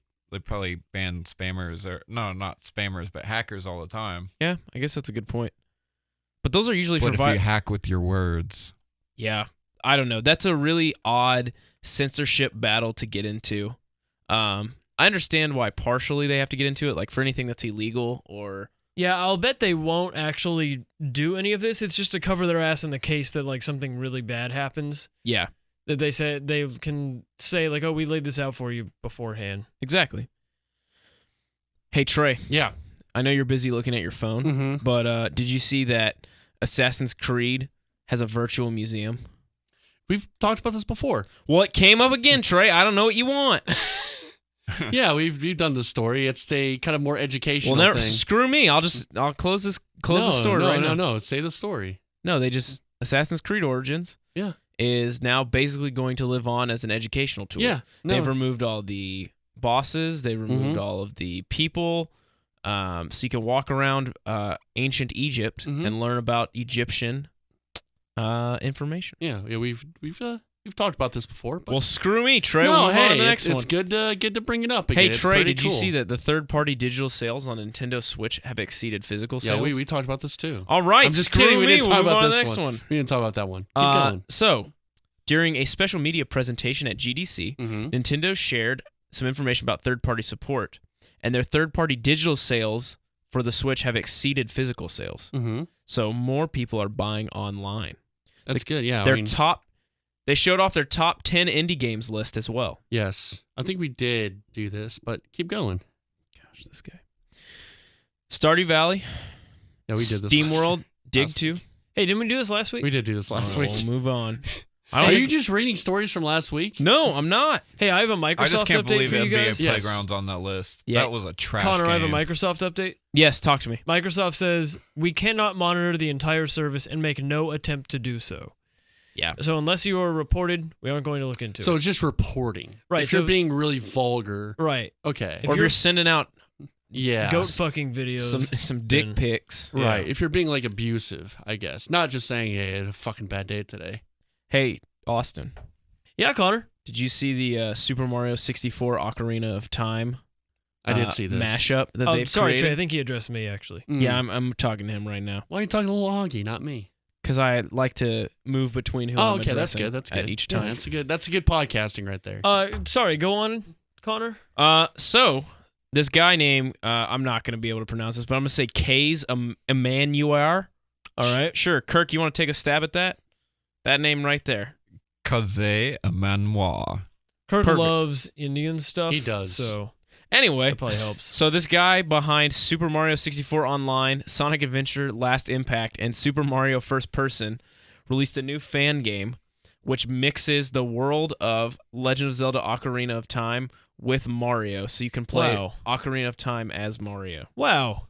probably ban spammers not spammers, but hackers all the time. Yeah, I guess that's a good point. But those are usually What if you hack with your words? Yeah, I don't know. That's a really odd censorship battle to get into. I understand why partially they have to get into it, like for anything that's illegal or... Yeah, I'll bet they won't actually do any of this. It's just to cover their ass in the case that like something really bad happens. Yeah. That they can say like, oh, we laid this out for you beforehand. Exactly. Hey, Trey. Yeah. I know you're busy looking at your phone, but did you see that Assassin's Creed has a virtual museum? We've talked about this before. Well, it came up again, Trey. I don't know what you want. Yeah, we've done the story. It's a kind of more educational Well, never thing. screw me. I'll close the story right now. No. Say the story. No, they just Assassin's Creed Origins. Yeah. Is now basically going to live on as an educational tool. Yeah. No. They've removed all the bosses. They removed all of the people. So you can walk around ancient Egypt and learn about Egyptian information. Yeah. We've talked about this before. But Well, screw me, Trey. no, We'll move on hey, to the next it's one. good to bring it up again. Hey, It's Trey, pretty did you cool. see that the third-party digital sales on Nintendo Switch have exceeded physical sales? Yeah, we talked about this too. All right, I'm just screw kidding. We me. didn't We'll talk move about on to the this next one. We didn't talk about that one. Keep going. So, during a special media presentation at GDC, Nintendo shared some information about third-party support, and their third-party digital sales for the Switch have exceeded physical sales. So more people are buying online. That's good. Yeah. They showed off their top 10 indie games list as well. Yes. I think we did do this, but keep going. Gosh, this guy. Stardew Valley. Yeah, we did this. Steam last World. year. Dig 2. Hey, didn't we do this last week? We did do this last week. We'll move on. Are you just reading stories from last week? No, I'm not. Hey, I have a Microsoft I just can't update believe for you NBA guys. Yes. Playground's on that list. Yeah. That was a trash Connor, I have a game. Microsoft update. Yes, talk to me. Microsoft says we cannot monitor the entire service and make no attempt to do so. Yeah. So unless you are reported, we aren't going to look into So it. it's just reporting. Right, If you're so- being really vulgar. Right. Okay. Or if you're sending out Yeah. Goat fucking videos. some dick then- pics. Right. If you're being like abusive, I guess. Not just saying, hey, I had a fucking bad day today. Hey, Austin. Yeah, Connor. Did you see the Super Mario 64 Ocarina of Time I did see this. mashup that they've Sorry, created? Trey. I think he addressed me, actually. Yeah, I'm talking to him right now Why are you talking to little Augie, not me? because I like to move between who Oh, I'm okay, that's addressing good. That's good. at each Yeah, time. that's a good podcasting right there. Sorry, go on, Connor. So this guy named I'm not going to be able to pronounce this, but I'm going to say Kays Emmanuel. All right. Sure, Kirk, you want to take a stab at that? That name right there. Kaze Emmanuel. Kirk Perfect. loves Indian stuff. He does. So Anyway, that probably helps. so this guy behind Super Mario 64 Online, Sonic Adventure Last Impact, and Super Mario First Person released a new fan game which mixes the world of Legend of Zelda Ocarina of Time with Mario. So you can play Wow. Ocarina of Time as Mario. Wow.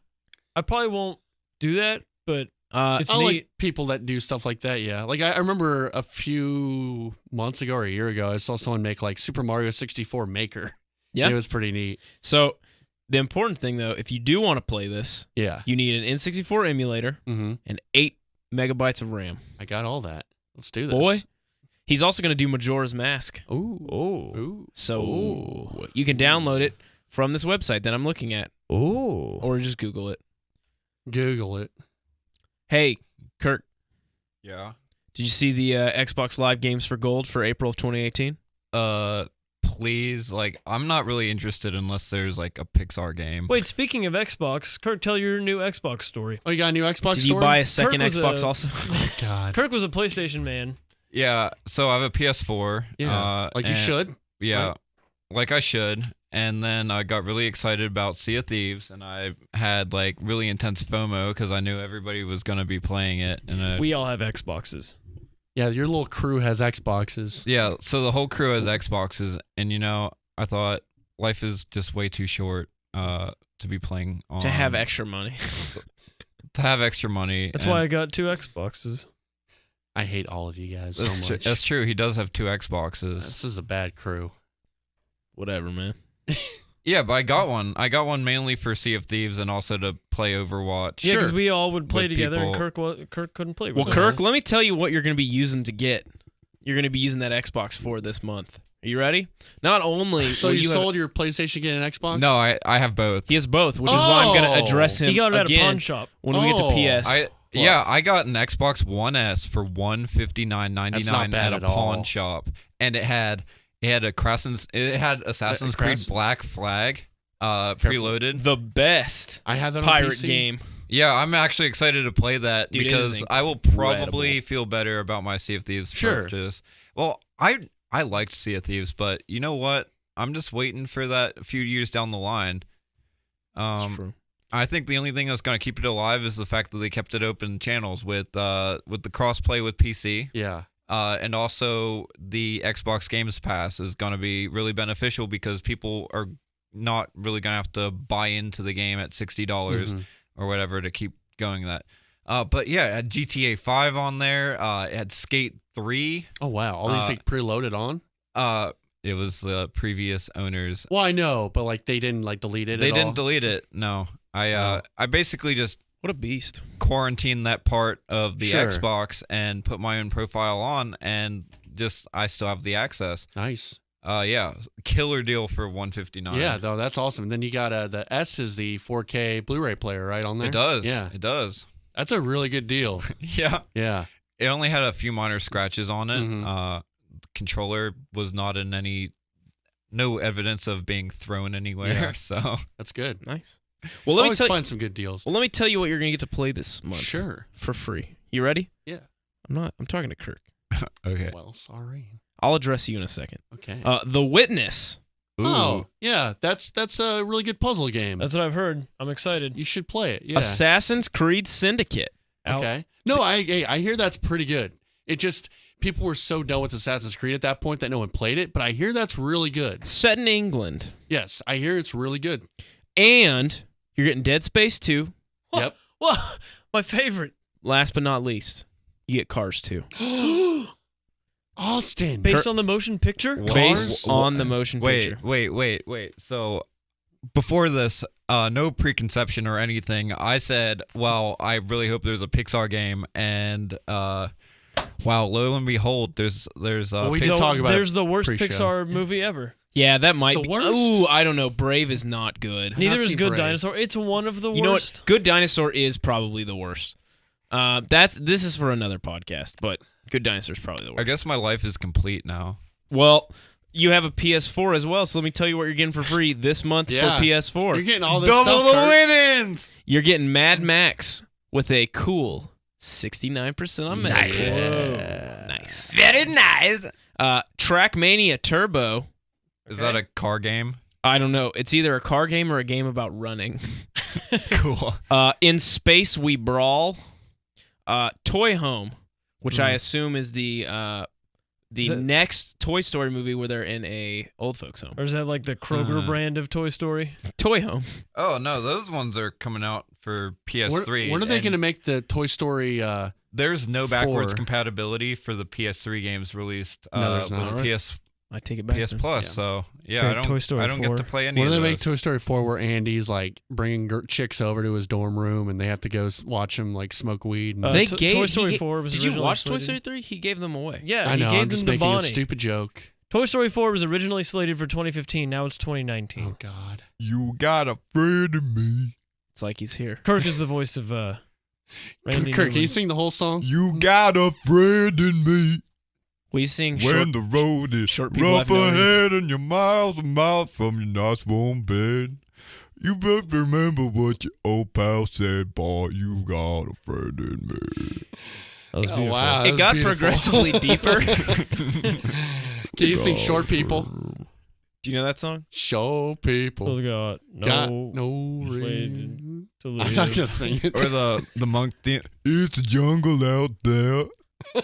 I probably won't do that, but it's I neat. like people that do stuff like that, yeah. Like, I remember a few months ago or a year ago, I saw someone make, like, Super Mario 64 Maker. Yeah. It was pretty neat. So the important thing, though, if you do want to play this, Yeah. you need an N64 emulator Mm-hmm. and 8 megabytes of RAM. I got all that. Let's do this. Boy. He's also going to do Majora's Mask. Ooh. Oh. Ooh. So you can download it from this website that I'm looking at, Oh. or just Google it. Google it. Hey, Kirk, Yeah. did you see the Xbox Live Games for Gold for April of 2018? Please, like, I'm not really interested unless there's like a Pixar game. Wait, speaking of Xbox, Kirk, tell your new Xbox story. Oh, you got a new Xbox Did store? you buy a second Kirk was Xbox a- also? Oh, God. Kirk was a PlayStation man. Yeah. So I have a PS4. Yeah. Like you and- should. Yeah. right? Like I should. And then I got really excited about Sea of Thieves, and I had like really intense FOMO because I knew everybody was gonna be playing it. And We all have Xboxes. Yeah, your little crew has Xboxes. yeah, so the whole crew has Xboxes, and you know, I thought life is just way too short to be playing on To have extra money. to have extra money. That's and why I got 2 Xboxes. I hate all of you guys that's, so tru- much. that's true. He does have 2 Xboxes. This is a bad crew. Whatever, man. Yeah, but I got one. I got one mainly for Sea of Thieves and also to play Overwatch. Yeah, because we all would play With together, and people- Kirk couldn't play with Well, us. Kirk, let me tell you what you're going to be using to get. You're going to be using that Xbox for this month. Are you ready? Not only So will you have- sold your PlayStation to get an Xbox? No, I have both. he has both, which is why I'm going to Oh. address him He got it at a again pawn shop. when we get to Oh. PS. Yeah, I got an Xbox One S for $159.99 That's not bad at a at all. pawn shop, and it had Assassin's Creed Assassin's- Black Flag preloaded. The best I have that on pirate PC. game. Yeah, I'm actually excited to play that Dude, it because is I will probably feel better about my Sea of Thieves Sure. purchase. Well, I liked Sea of Thieves, but you know what? I'm just waiting for that a few years down the line. That's true. I think the only thing that's going to keep it alive is the fact that they kept it open channels with the crossplay with PC. Yeah. And also the Xbox Games Pass is going to be really beneficial because people are not really gonna have to buy into the game at $60 or whatever to keep going that. But yeah, it had GTA 5 on there. It had Skate 3. Oh wow, all these like preloaded on. It was the previous owners. Well, I know, but like they didn't like delete it. They at didn't all? delete it. No, I basically just What a beast. quarantined that part of the Sure. Xbox and put my own profile on, and I still have the access. Nice. Yeah, killer deal for $159. Yeah, though that's awesome. And then you got the S is the 4K Blu-ray player, right on there. It does. Yeah, it does. that's a really good deal. Yeah, Yeah. it only had a few minor scratches on it. Mhm. The controller was not in no evidence of being thrown anywhere. Yeah. So That's good. Nice. Well, let me Always tell find some good deals. Well, let me tell you what you're gonna get to play this month. Sure. For free. You ready? Yeah. I'm talking to Kirk. okay. Well, sorry. I'll address you in a second. Okay. The Witness. Oh, yeah. That's a really good puzzle game. That's what I've heard. I'm excited. You should play it. Yeah. Assassin's Creed Syndicate. Out. Okay. No, I hear that's pretty good. It just people were so done with Assassin's Creed at that point that no one played it, but I hear that's really good. Set in England. Yes, I hear it's really good. And you're getting Dead Space 2. Yep. Well, my favorite. Last but not least, you get Cars 2. Austin. Based on the motion picture? Based on the motion picture. Wait. So before this, no preconception or anything. I said, well, I really hope there's a Pixar game, and wow, lo and behold, there's Well, we Pixar- did talk about There's the worst pre-show. Pixar movie ever. Yeah, that might The be. worst? Ooh, I don't know. Brave is not good. Neither not is seen Good Brave. Dinosaur. It's one of the You know worst. what? Good Dinosaur is probably the worst. This is for another podcast, but Good Dinosaur is probably the worst. I guess my life is complete now. Well, you have a PS4 as well, so let me tell you what you're getting for free this month Yeah. for PS4. You're getting all this Double stuff. the Kurt. winnings. You're getting Mad Max with a cool 69% on Metacritic. Yeah. Nice. Very nice. Trackmania Turbo. Is that a car game? I don't know. It's either a car game or a game about running. Cool. In Space We Brawl. Toy Home, which I assume is the Is it- next Toy Story movie where they're in a old folks home. Or is that like the Kroger brand of Toy Story? Toy Home. Oh no, those ones are coming out for PS3. When are they and going to make the Toy Story? There's no backwards 4? compatibility for the PS3 games released No, there's with not, the right? I take it back. PS then. Plus. Yeah. So yeah, Trey, I don't. Toy Story I don't 4. get to play any When of do they those. make Toy Story 4 where Andy's like bringing chicks over to his dorm room and they have to go watch him like smoke weed? And They Toy gave Story he ga- 4 was Did you originally watch Toy slated- Story 3? He gave them away. Yeah, I know. he gave I'm just them to making a Bonnie. stupid joke. Toy Story 4 was originally slated for 2015. Now it's 2019. Oh God. You got a friend in me. It's like he's here. Kirk is the voice of Randy Kirk, can Newman. you sing the whole song? You got a friend in me. We sing When short. the road is short people rough have no ahead and you're miles and miles from your nice warm bed, you better remember what your old pal said, boy, you got a friend in me. That was Oh, beautiful. wow. It That got was beautiful. progressively deeper. Can you sing Short People? Do you know that song? Show people. Those got Got no no reason reason. to I'm live. not gonna sing it. Or the monk theme. It's a jungle out there.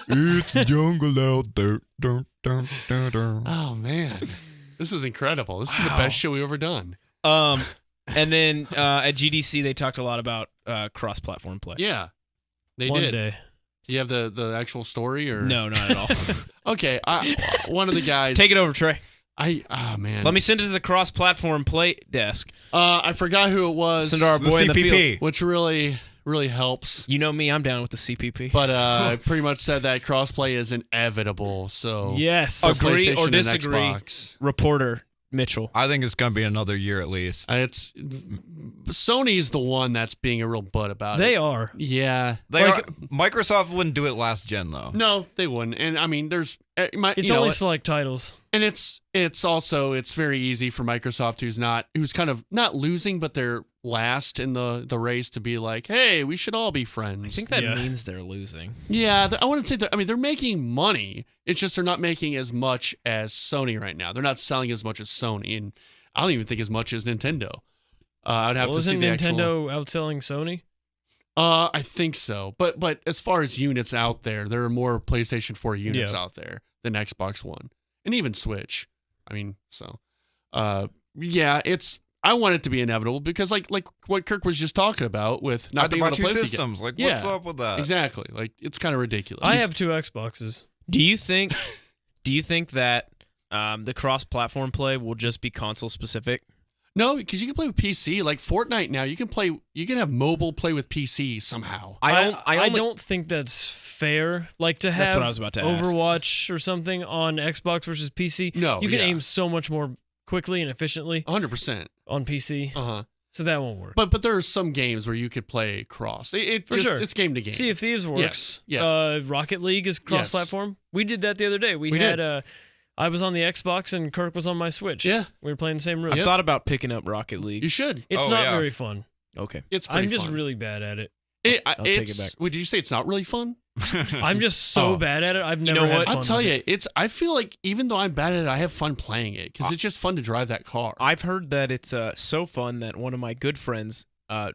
It's a jungle out there. Dun, dun, dun, dun. Oh man, this is incredible. This is the best show we've ever done. And then at GDC they talked a lot about cross-platform play. Yeah, they One did. day. Do you have the actual story or No, not at all. Okay, one of the guys. Take it over, Trey. Man. Let me send it to the cross-platform play desk. I forgot who it was. Send to our The boy in the CPP. field. Which really helps. You know me, I'm down with the CPP. But pretty much said that crossplay is inevitable. So Yes. for Agree or PlayStation and disagree? Xbox. Reporter Mitchell. I think it's going to be another year at least. It's Sony's the one that's being a real butt about They it. are. Yeah. Microsoft wouldn't do it last gen, though. No, they wouldn't. And I mean, there's It's only select titles. and it's also very easy for Microsoft who's kind of not losing, but they're last in the race to be like, hey, we should all be friends. I think that Yeah. means they're losing. Yeah, I wouldn't say that. I mean, they're making money. It's just they're not making as much as Sony right now. They're not selling as much as Sony, and I don't even think as much as Nintendo. I'd have to see Isn't the Nintendo outselling Sony? I think so, but as far as units out there, there are more PlayStation 4 units Yeah. out there than Xbox One, and even Switch. I mean, so yeah, I want it to be inevitable because like what Kirk was just talking about with I not had to being buy able to two play with the systems. Like, Yeah. what's up with that? Exactly. Like it's kind of ridiculous. I have 2 Xboxes. Do you think that the cross-platform play will just be console specific? No, because you can play with PC. Like Fortnite now, you can have mobile play with PC somehow. I don't think that's fair. Like to have That's what I was about to ask. Overwatch or something on Xbox versus PC. No, you can yeah. aim so much more quickly and efficiently 100%. on PC. Uh-huh. So that won't work. But there are some games where you could play cross. For sure. It's game to game. Sea of Thieves works. Yeah. Rocket League is cross-platform. We did that the other day. We had I was on the Xbox and Kirk was on my Switch. Yeah. We were playing the same room. I've thought about picking up Rocket League. You should. It's Oh, not yeah. very fun. Okay. It's pretty I'm just fun. really bad at it. I'll take it back. Wait, did you say it's not really fun? I'm just so Oh. bad at it. I've never know had what? fun I'll tell with you, it. I feel like even though I'm bad at it, I have fun playing it because it's just fun to drive that car. I've heard that it's so fun that one of my good friends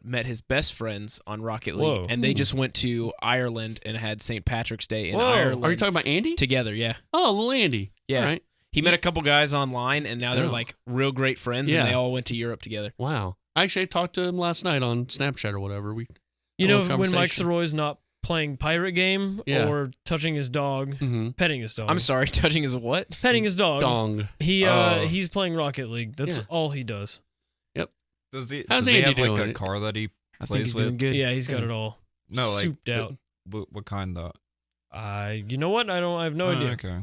met his best friends on Rocket League, Whoa. and they just went to Ireland and had St. Patrick's Day in Whoa. Ireland. Are you talking about Andy? together? Yeah. Oh, little Andy. Yeah. All right. He met a couple guys online, and now they're Oh. like real great friends, Yeah. and they all went to Europe together. Wow. Actually, I talked to him last night on Snapchat or whatever. You a know, little when Mike conversation. Sirois not playing pirate game Yeah. or touching his dog, Mm-hmm. petting his dog. I'm sorry, touching his what? Petting his dog. Dong. He's playing Rocket League. That's Yeah. all he does. Does he, How's does he Andy have like doing? a car that he I think plays he's with? doing good. Yeah, he's got Yeah. it all No, like souped out. What kind though? You know what? I have no Oh, idea. Okay.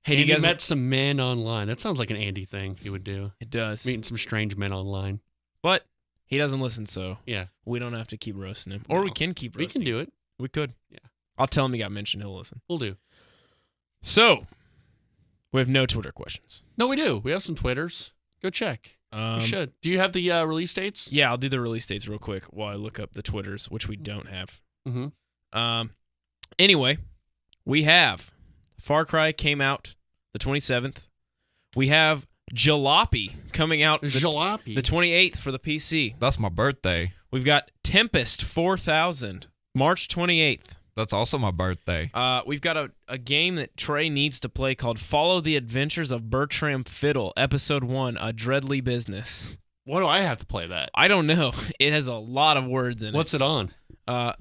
Hey, do you Andy guys? met some men online. That sounds like an Andy thing he would do. It does, Meeting some strange men online. but he doesn't listen, so Yeah. we don't have to keep roasting him, or we No. can keep We roasting. can do it. We could. Yeah. I'll tell him he got mentioned. He'll listen. We'll do. So, we have no Twitter questions. No, we do. We have some Twitters. Go check. We should. Do you have the release dates? Yeah, I'll do the release dates real quick while I look up the Twitters, which we don't have. Mm-hmm. Anyway, we have Far Cry came out the 27th. We have Jalopy coming out Jalopy. the 28th for the PC. That's my birthday. We've got Tempest 4000, March 28th. That's also my birthday. We've got a game that Trey needs to play called Follow the Adventures of Bertram Fiddle, Episode 1, A Dreadly Business. Why do I have to play that? I don't know. It has a lot of words in What's it on? it.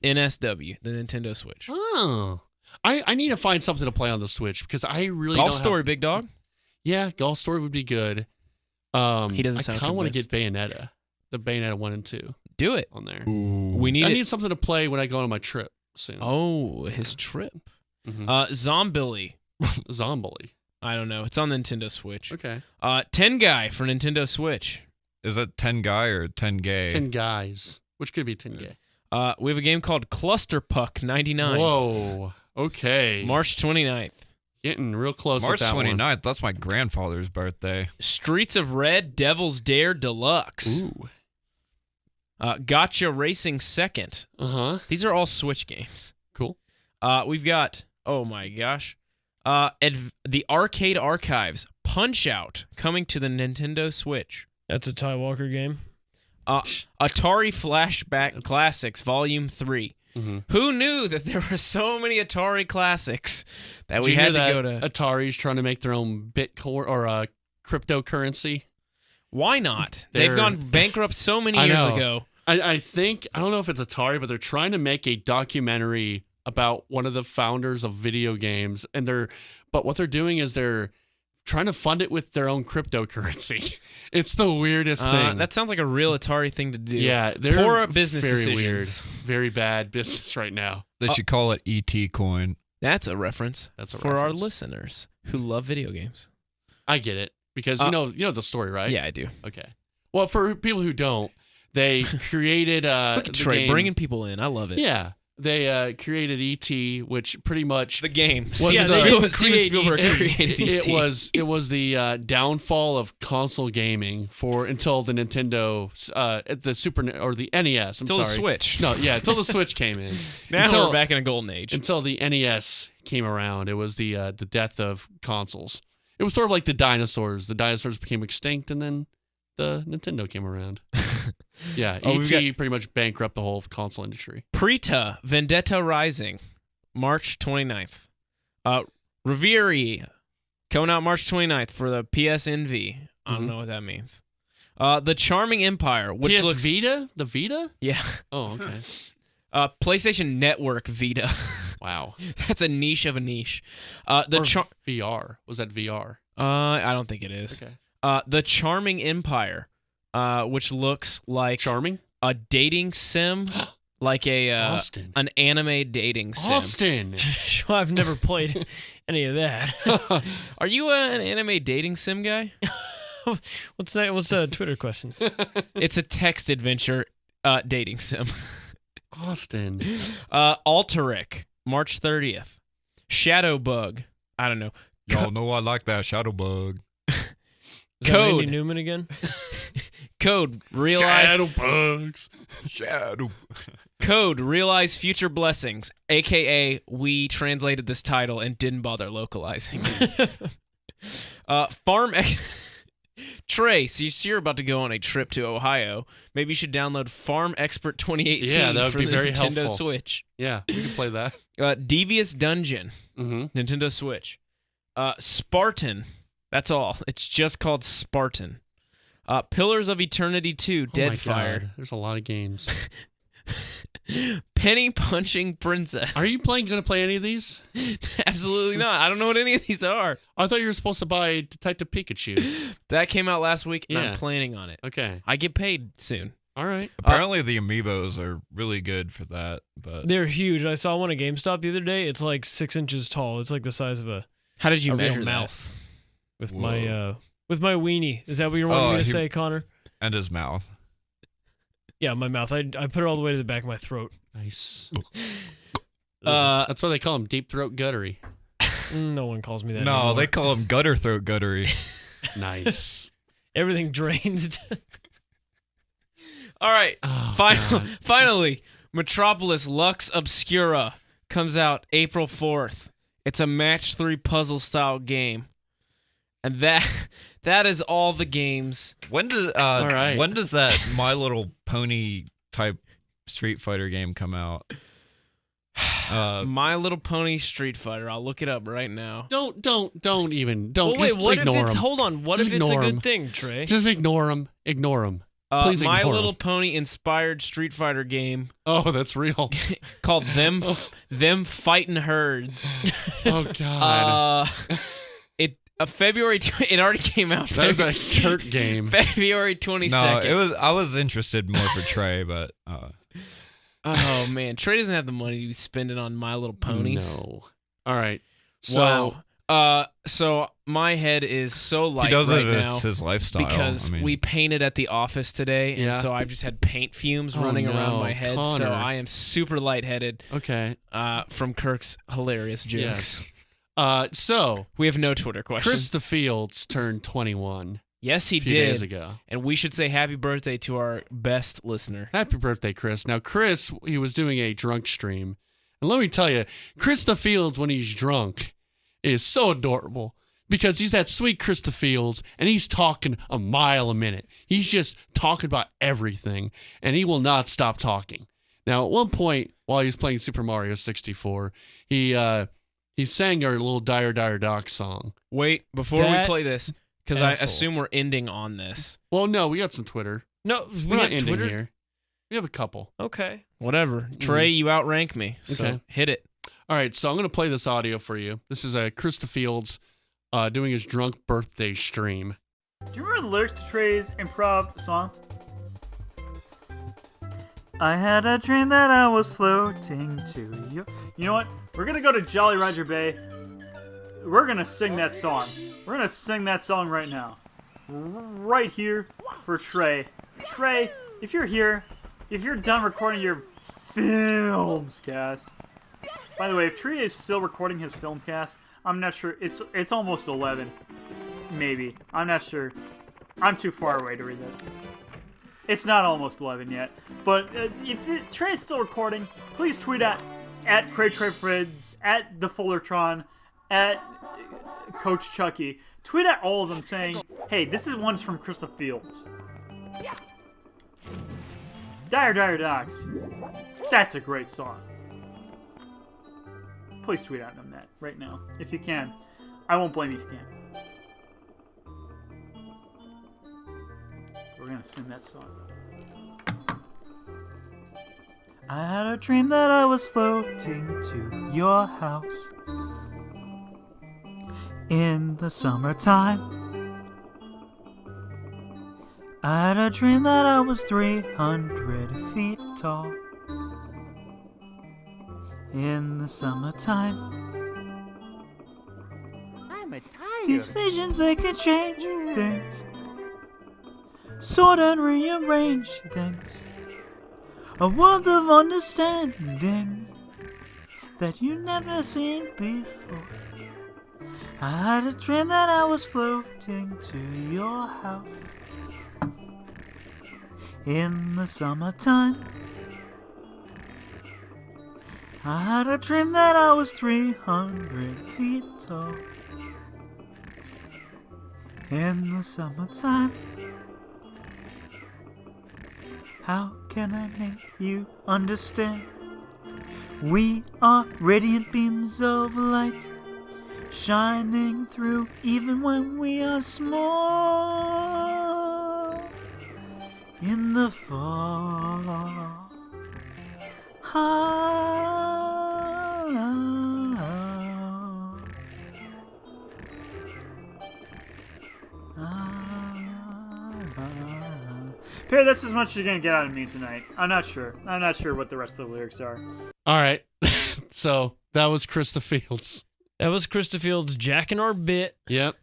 NSW, the Nintendo Switch. Oh. I need to find something to play on the Switch because I really Golf don't Story, have... Big Dog? Yeah, Golf Story would be good. He doesn't I sound kind of want to get convinced. Bayonetta. The Bayonetta 1 and 2 Do it. on there. We need I it. need something to play when I go on my trip soon. Oh, his trip. Mhm. Zombilly. Zombie. I don't know. It's on the Nintendo Switch. Okay. 10 Guy for Nintendo Switch. Is it 10 guy or 10 gay? 10 guys. Which could be 10 gay. We have a game called Cluster Puck 99. Whoa. Okay. March 29th. Getting real close March with that 29th. That's my grandfather's birthday. Streets of Red Devil's Dare Deluxe. one. Ooh. Gotcha Racing 2nd. Uh-huh. These are all Switch games. Cool. We've got, oh my gosh, the Arcade Archives Punch-Out coming to the Nintendo Switch. That's a Ty Walker game. Atari Flashback Classics Volume 3. Mm-hmm. Who knew that there were so many Atari classics that Did we you had hear to that go to? Atari's trying to make their own Bitcoin or cryptocurrency. Why not? They've They're- gone bankrupt so many I years know. ago. I think, I don't know if it's Atari, but they're trying to make a documentary about one of the founders of video games. But what they're doing is they're trying to fund it with their own cryptocurrency. It's the weirdest thing. That sounds like a real Atari thing to do. Yeah, they're Poor business very decisions. weird. Very bad business right now. They should call it ET coin. That's a reference. That's a for reference. our listeners who love video games. I get it because you know the story, right? Yeah, I do. Okay. Well, for people who don't, they created Look at the Trey game. bringing people in. I love it. Yeah, they created ET, which pretty much The game. Was Steven the- Spielberg, create Spielberg ET. created E ET. it was the downfall of console gaming until the Nintendo the Super or the NES. Until sorry. the Switch. No, yeah, until the Switch came in. Now until, we're back in a golden age. until the NES came around. It was the death of consoles. It was sort of like the dinosaurs. The dinosaurs became extinct, and then the Nintendo came around. Yeah, Oh, we've ET pretty much bankrupt the whole console industry. Preta Vendetta Rising, March 29th. Reverie coming out March 29th for the PSNV. I don't know what that means. The Charming Empire, which PS looks Vita? The Vita? yeah. Oh, okay. PlayStation Network Vita. Wow. That's a niche of a niche. Or VR. Was that VR? I don't think it is. Okay. The Charming Empire, which looks like Charming? a dating sim, like Austin. an anime dating sim. Austin. I've never played any of that. Are you an anime dating sim guy? What's Twitter questions? It's a text adventure dating sim. Austin. Alteric, March 30th. Shadowbug. I don't know. Y'all know I like that shadow bug. Is that Code. Randy Newman again? Code. Realize. Shadow bugs. Shadow. Code. Realize future blessings. AKA, we translated this title and didn't bother localizing. Trey, so you're about to go on a trip to Ohio. Maybe you should download Farm Expert 2018 Yeah, that would for be the very Nintendo helpful. Switch. Yeah, we can play that. Devious Dungeon, Mm-hmm. Nintendo Switch. Spartan, that's all. It's just called Spartan. Pillars of Eternity 2, Deadfire. There's a lot of games. Penny Punching Princess. Are you going to play any of these? Absolutely not. I don't know what any of these are. I thought you were supposed to buy Detective Pikachu. That came out last week, and Yeah. I'm planning on it. Okay. I get paid soon. All right. Apparently the amiibos are really good for that, but They're huge. I saw one at GameStop the other day. It's like 6 inches tall. It's like the size of a How did you real measure that? mouth. With Whoa. my weenie. Is that what you wanted me to he- say, Connor? and his mouth. Yeah, my mouth. I put it all the way to the back of my throat. Nice. Uh, That's why they call him Deep Throat Guttery. No one calls me that No, anymore. they call him gutter throat guttery. Nice. Everything drains. all right. Oh, God. Finally, Metropolis Lux Obscura comes out April 4th. It's a match 3 puzzle style game. And that is all the games. When does right. when does that My Little Pony type Street Fighter game come out? My Little Pony Street Fighter. I'll look it up right now. Don't even. Well, wait, Just what if ignore it's? him. Hold on. What Just if it's a ignore good 'em. thing, Trey? Just ignore him. Ignore him. Please My ignore Little him. Pony inspired Street Fighter game Oh, that's real. called Them Fighting Herds. Oh, God. February. It already came out. That was a Kurt game. February 22nd. No, I was interested more for Trey, but Oh man, Trey doesn't have the money to be spending on My Little Ponies. No. All right. So, Wow. So my head is so light he does right it. now It's his lifestyle. because I mean, we painted at the office today, Yeah. and so I've just had paint fumes Oh, running around no, my head. Connor. So I am super lightheaded okay. from Kirk's hilarious jokes. Yes. So, We have no Twitter questions. Chris the Fields turned 21 yes, he a few did, days ago. and we should say happy birthday to our best listener. Happy birthday, Chris. Now, Chris, he was doing a drunk stream. And let me tell you, Chris the Fields, when he's drunk, is so adorable because he's that sweet Chris the Fields, and he's talking a mile a minute. He's just talking about everything, and he will not stop talking. Now, at one point, while he was playing Super Mario 64, he sang our little Dire Dire Doc song. Wait, before we That play this, because I asshole. assume we're ending on this. Well, no, we got some Twitter. No, We're we not have ending Twitter. here. We have a couple. Okay. Whatever. Trey, you outrank me. So Okay. hit it. All right, so I'm going to play this audio for you. This is Chris the Fields doing his drunk birthday stream. Do you remember the lyrics to Trey's improv song? I had a dream that I was floating to you. You know what? We're gonna go to Jolly Roger Bay. We're gonna sing that song. We're gonna sing that song right now. Right here for Trey. Trey, if you're here, if you're done recording your films cast. By the way, if Trey is still recording his film cast, I'm not sure. It's almost 11. Maybe. I'm not sure. I'm too far away to read that. It's not almost 11 yet. But if Trey is still recording, please tweet at CrayTreyFrids, at the Fullertron, at Coach Chucky. Tweet at all of them saying, hey, this is one's from Krista Fields. Dire Dire Docs. That's a great song. Please tweet at them that right now, if you can. I won't blame you if you can't. gonna sing that song. I had a dream that I was floating to your house in the summertime. I had a dream that I was 300 feet tall in the summertime. I'm a tiger. These visions, they could change things, sort and rearrange things. A world of understanding that you never seen before. I had a dream that I was floating to your house in the summertime. I had a dream that I was 300 feet tall in the summertime. How can I make you understand? We are radiant beams of light, shining through even when we are small in the fall. Perry, that's as much as you're gonna get out of me tonight. I'm not sure what the rest of the lyrics are. All right. So that was Krista Fields. That was Krista Fields jacking our bit. Yep.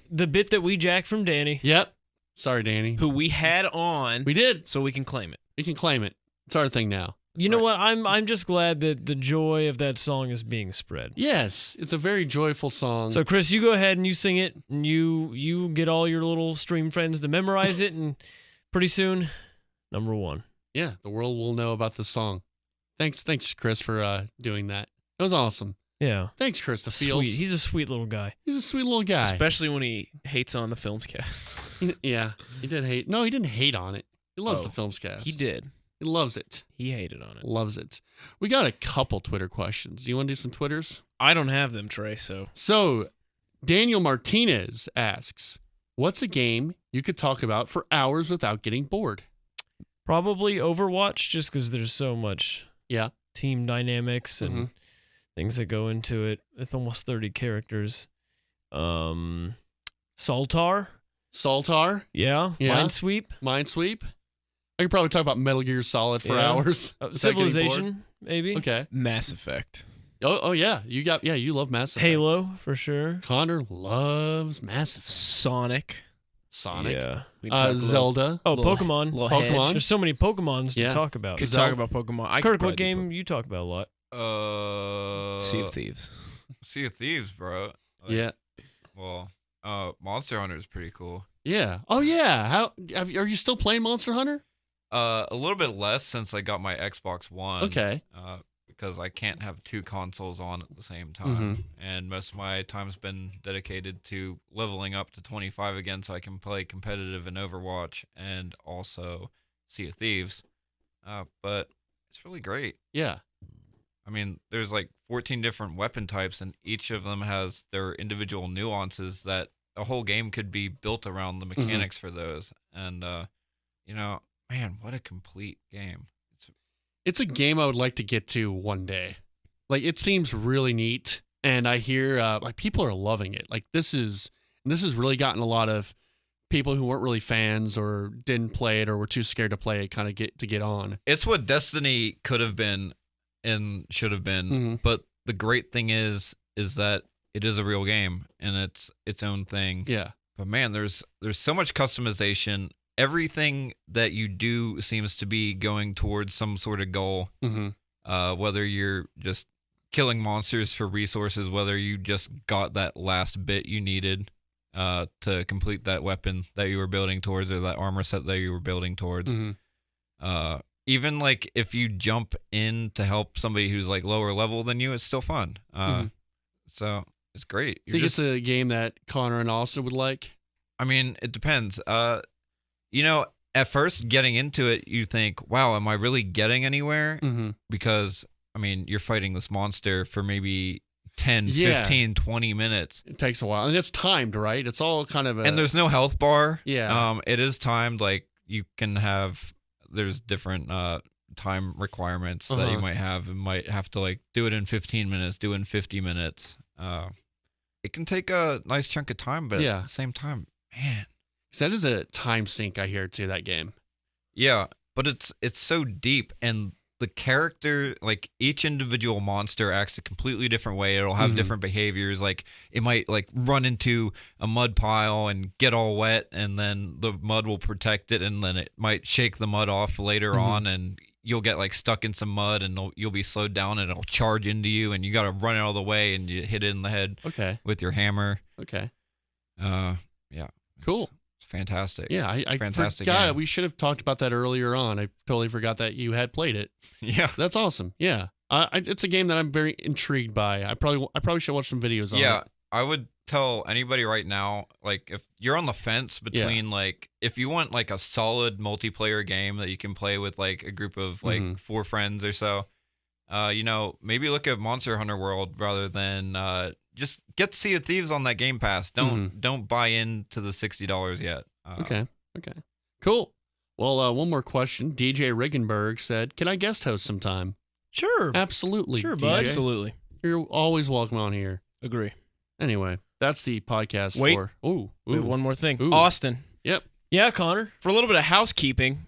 The bit that we jacked from Danny. Yep. Sorry, Danny. Who we had on. We did. So we can claim it. We can claim it. It's our thing now. You know what? I'm just glad that the joy of that song is being spread. Yes, it's a very joyful song. So Chris, you go ahead and you sing it, and you get all your little stream friends to memorize it, and pretty soon, number one. Yeah, the world will know about the song. Thanks, Chris, for doing that. It was awesome. Yeah. Thanks, Chris. The Fields. Sweet. He's a sweet little guy. He's a sweet little guy. Especially when he hates on the Films Cast. Yeah, he did hate. No, he didn't hate on it. He loves the Films Cast. He did. He loves it. He hated on it. Loves it. We got a couple Twitter questions. Do you want to do some Twitters? I don't have them, Trey, so. So, Daniel Martinez asks, what's a game you could talk about for hours without getting bored? Probably Overwatch, just because there's so much team dynamics and things that go into it. With almost 30 characters. Saltar. Yeah. Minesweep. I could probably talk about Metal Gear Solid for hours. Civilization, maybe. Okay. Mass Effect. Oh yeah. You love Mass Effect. Halo, for sure. Connor loves Mass Effect. Sonic. Yeah. Zelda. Pokemon. Pokemon. There's so many Pokemons to talk about. Could talk about Pokemon. Kirk, what game you talk about a lot? Sea of Thieves. Sea of Thieves, bro. Yeah. Well, Monster Hunter is pretty cool. Yeah. Oh yeah. Are you still playing Monster Hunter? A little bit less since I got my Xbox One. Okay. Because I can't have two consoles on at the same time. And most of my time's been dedicated to leveling up to 25 again so I can play competitive in Overwatch and also Sea of Thieves. But it's really great. Yeah. I mean, there's like 14 different weapon types, and each of them has their individual nuances that a whole game could be built around the mechanics for those. And, man, what a complete game. It's a game I would like to get to one day. Like, it seems really neat, and I hear like people are loving it. Like, this has really gotten a lot of people who weren't really fans or didn't play it or were too scared to play it kind of get on. It's what Destiny could have been and should have been, but the great thing is that it is a real game and it's its own thing. Yeah. But man, there's so much customization. Everything that you do seems to be going towards some sort of goal. Whether you're just killing monsters for resources, whether you just got that last bit you needed to complete that weapon that you were building towards or that armor set that you were building towards. Even like if you jump in to help somebody who's like lower level than you, it's still fun. So it's great. Think it's a game that Connor and Austin would like? I mean, it depends. At first getting into it, you think, wow, am I really getting anywhere? Because, I mean, you're fighting this monster for maybe 10, 15, 20 minutes. It takes a while. And it's timed, right? It's all kind of and there's no health bar. Yeah. It is timed. Like, you can have, there's different time requirements that you might have. You might have to like do it in 15 minutes, do it in 50 minutes. It can take a nice chunk of time, but at the same time, man. So that is a time sink, I hear, too, that game. Yeah, but it's so deep, and the character, like each individual monster acts a completely different way. It'll have different behaviors. Like it might like run into a mud pile and get all wet, and then the mud will protect it, and then it might shake the mud off later on, and you'll get like stuck in some mud, and you'll be slowed down, and it'll charge into you, and you got to run it all the way, and you hit it in the head with your hammer. Okay. Yeah. Cool. It's fantastic. Yeah, I fantastic forgot. game. We should have talked about that earlier on. I totally forgot that you had played it. Yeah. That's awesome. Yeah. It's a game that I'm very intrigued by. I probably should watch some videos on it. Yeah, I would tell anybody right now, like if you're on the fence between like if you want like a solid multiplayer game that you can play with like a group of like 4 friends or so, maybe look at Monster Hunter World rather than just get Sea of Thieves on that Game Pass. Don't buy into the $60 yet. Okay. Cool. Well, one more question. DJ Riggenberg said, "Can I guest host sometime?" Sure. Absolutely. Sure, DJ. bud. Absolutely. You're always welcome on here. Agree. Anyway, that's the podcast Wait. for. Ooh. We have one more thing. Ooh. Austin. Yep. Yeah, Connor. For a little bit of housekeeping,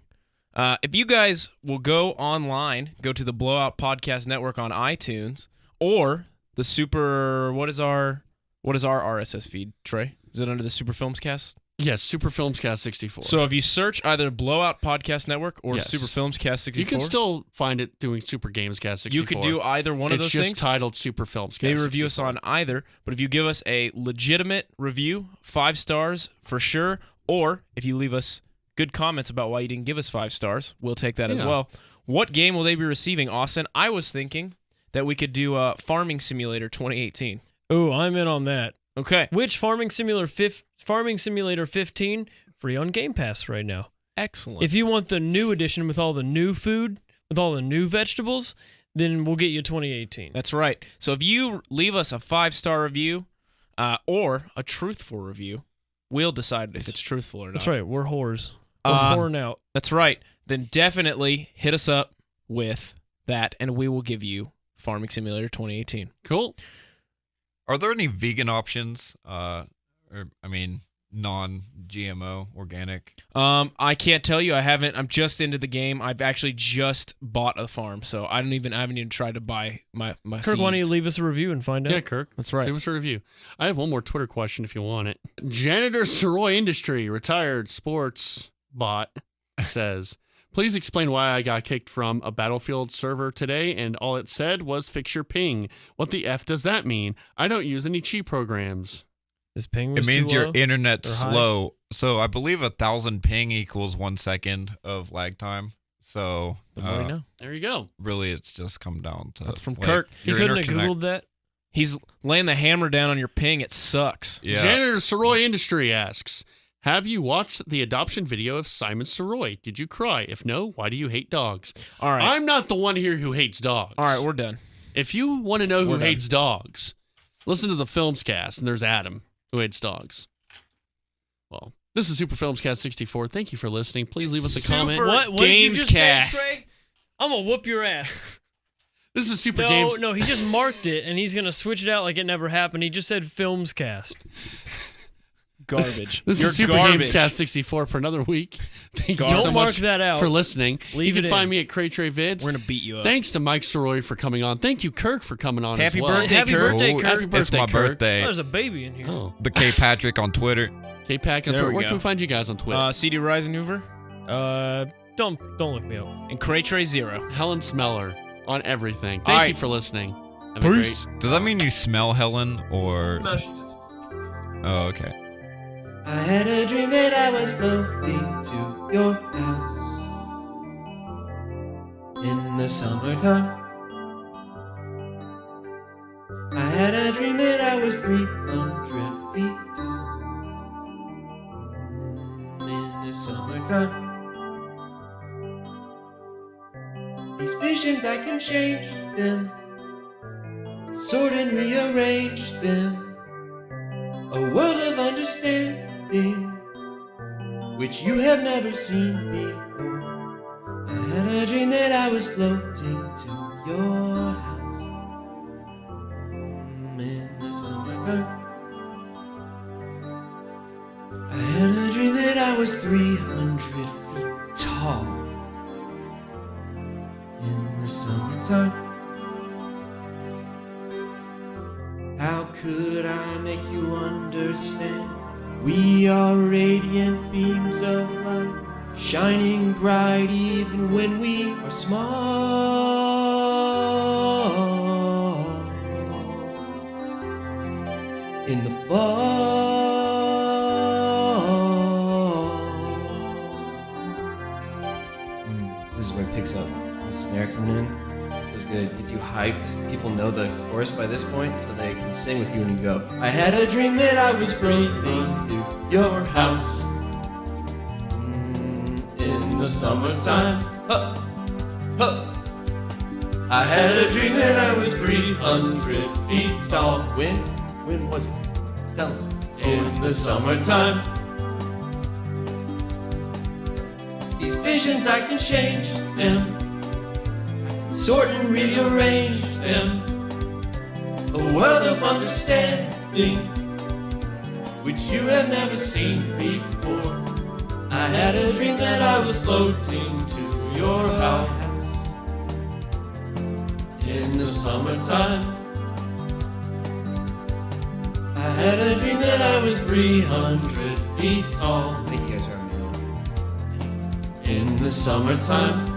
if you guys will go online, go to the Blowout Podcast Network on iTunes, or the what is our RSS feed, Trey? Is it under the Super Films Cast? Yes, Super Films Cast 64. So if you search either Blowout Podcast Network or Yes. Super Films Cast 64, you can still find it doing Super Games Cast 64. you could do either one of those It's just things. titled Super Films Cast They 64. review us on either, but if you give us a legitimate review, 5 stars for sure, or if you leave us good comments about why you didn't give us 5 stars, we'll take that as well. What game will they be receiving, Austin? I was thinking that we could do Farming Simulator 2018. Oh, I'm in on that. Okay. Which Farming Simulator 15 free on Game Pass right now. Excellent. If you want the new edition with all the new food, with all the new vegetables, then we'll get you 2018. That's right. So if you leave us a 5-star review or a truthful review, we'll decide if it's truthful or not. That's right. We're whores. We're whoring out. That's right. Then definitely hit us up with that, and we will give you Farming Simulator 2018. Cool. Are there any vegan options? Non-GMO, organic? I can't tell you. I haven't. I'm just into the game. I've actually just bought a farm, so I haven't even tried to buy my Kirk, seeds. why don't you leave us a review and find out? Yeah, Kirk. That's right. Leave us a review. I have one more Twitter question if you want it. Janitor Sirois Industry, retired sports bot, says, "Please explain why I got kicked from a Battlefield server today, and all it said was fix your ping. What the F does that mean? I don't use any cheat programs." This ping It was means too your low? internet's Or high? slow. So I believe 1,000 ping equals 1 second of lag time. So The more you know. There you go. really, it's just come down to That's from like, Kirk. You your couldn't have interconnect- Googled that? He's laying the hammer down on your ping. It sucks. Yeah. Janitor Sirois Industry asks, "Have you watched the adoption video of Simon Sirois? Did you cry? If no, why do you hate dogs?" All right. I'm not the one here who hates dogs. All right, we're done. If you want to know who We're done. hates dogs, listen to the Films Cast, and there's Adam, who hates dogs. Well, this is Super Films Cast 64. Thank you for listening. Please leave us a comment. What did you just say, GamesCast. Trey? I'm going to whoop your ass. This is Super Games. No, he just marked it, and he's going to switch it out like it never happened. He just said Films Cast. Garbage. This You're is Super garbage. Games Cast 64 for another week. Thank you Don't so mark much that out. for listening. Leave you can it find in. me at Cray Trey Vids. We're going to beat you up. Thanks to Mike Sirois for coming on. Thank you, Kirk, for coming on Happy as well. birthday, Happy Kirk. birthday, Oh, Kirk. Happy birthday, It's my Kirk. Oh, birthday. there's a baby in here. Oh, The K Patrick on Twitter. K-Pack on There Twitter. we Where go. can we find you guys on Twitter? CD Risenhoover Don't look me up. and Cray Trey 0. Helen Smeller on everything. All Thank right. you for listening. Have a great. Does that mean you smell Helen or? No, she just... Oh, okay. I had a dream that I was floating to your house in the summertime. I had a dream that I was 300 feet tall in the summertime. These visions, I can change them, sort and rearrange them. A world of understanding which you have never seen before. I had a dream that I was floating to your house in the summertime. I had a dream that I was 300 feet tall in the summertime. How could I make you understand? We are radiant beams of light, shining bright even when we are small. In the fall. This is where it picks up. The snare coming in. Feels good. Gets you hyped. People know the chorus by this point, so they can sing with you when you go. I had a dream that I was floating to your house in the summertime. Huh. Huh. I had a dream that I was 300 feet tall. When was it? Tell them. In the summertime. These visions, I can change them, sort and rearrange them. A world of understanding, which you have never seen before. I had a dream that I was floating to your house in the summertime. I had a dream that I was 300 feet tall. Thank you guys for having me on. In the summertime.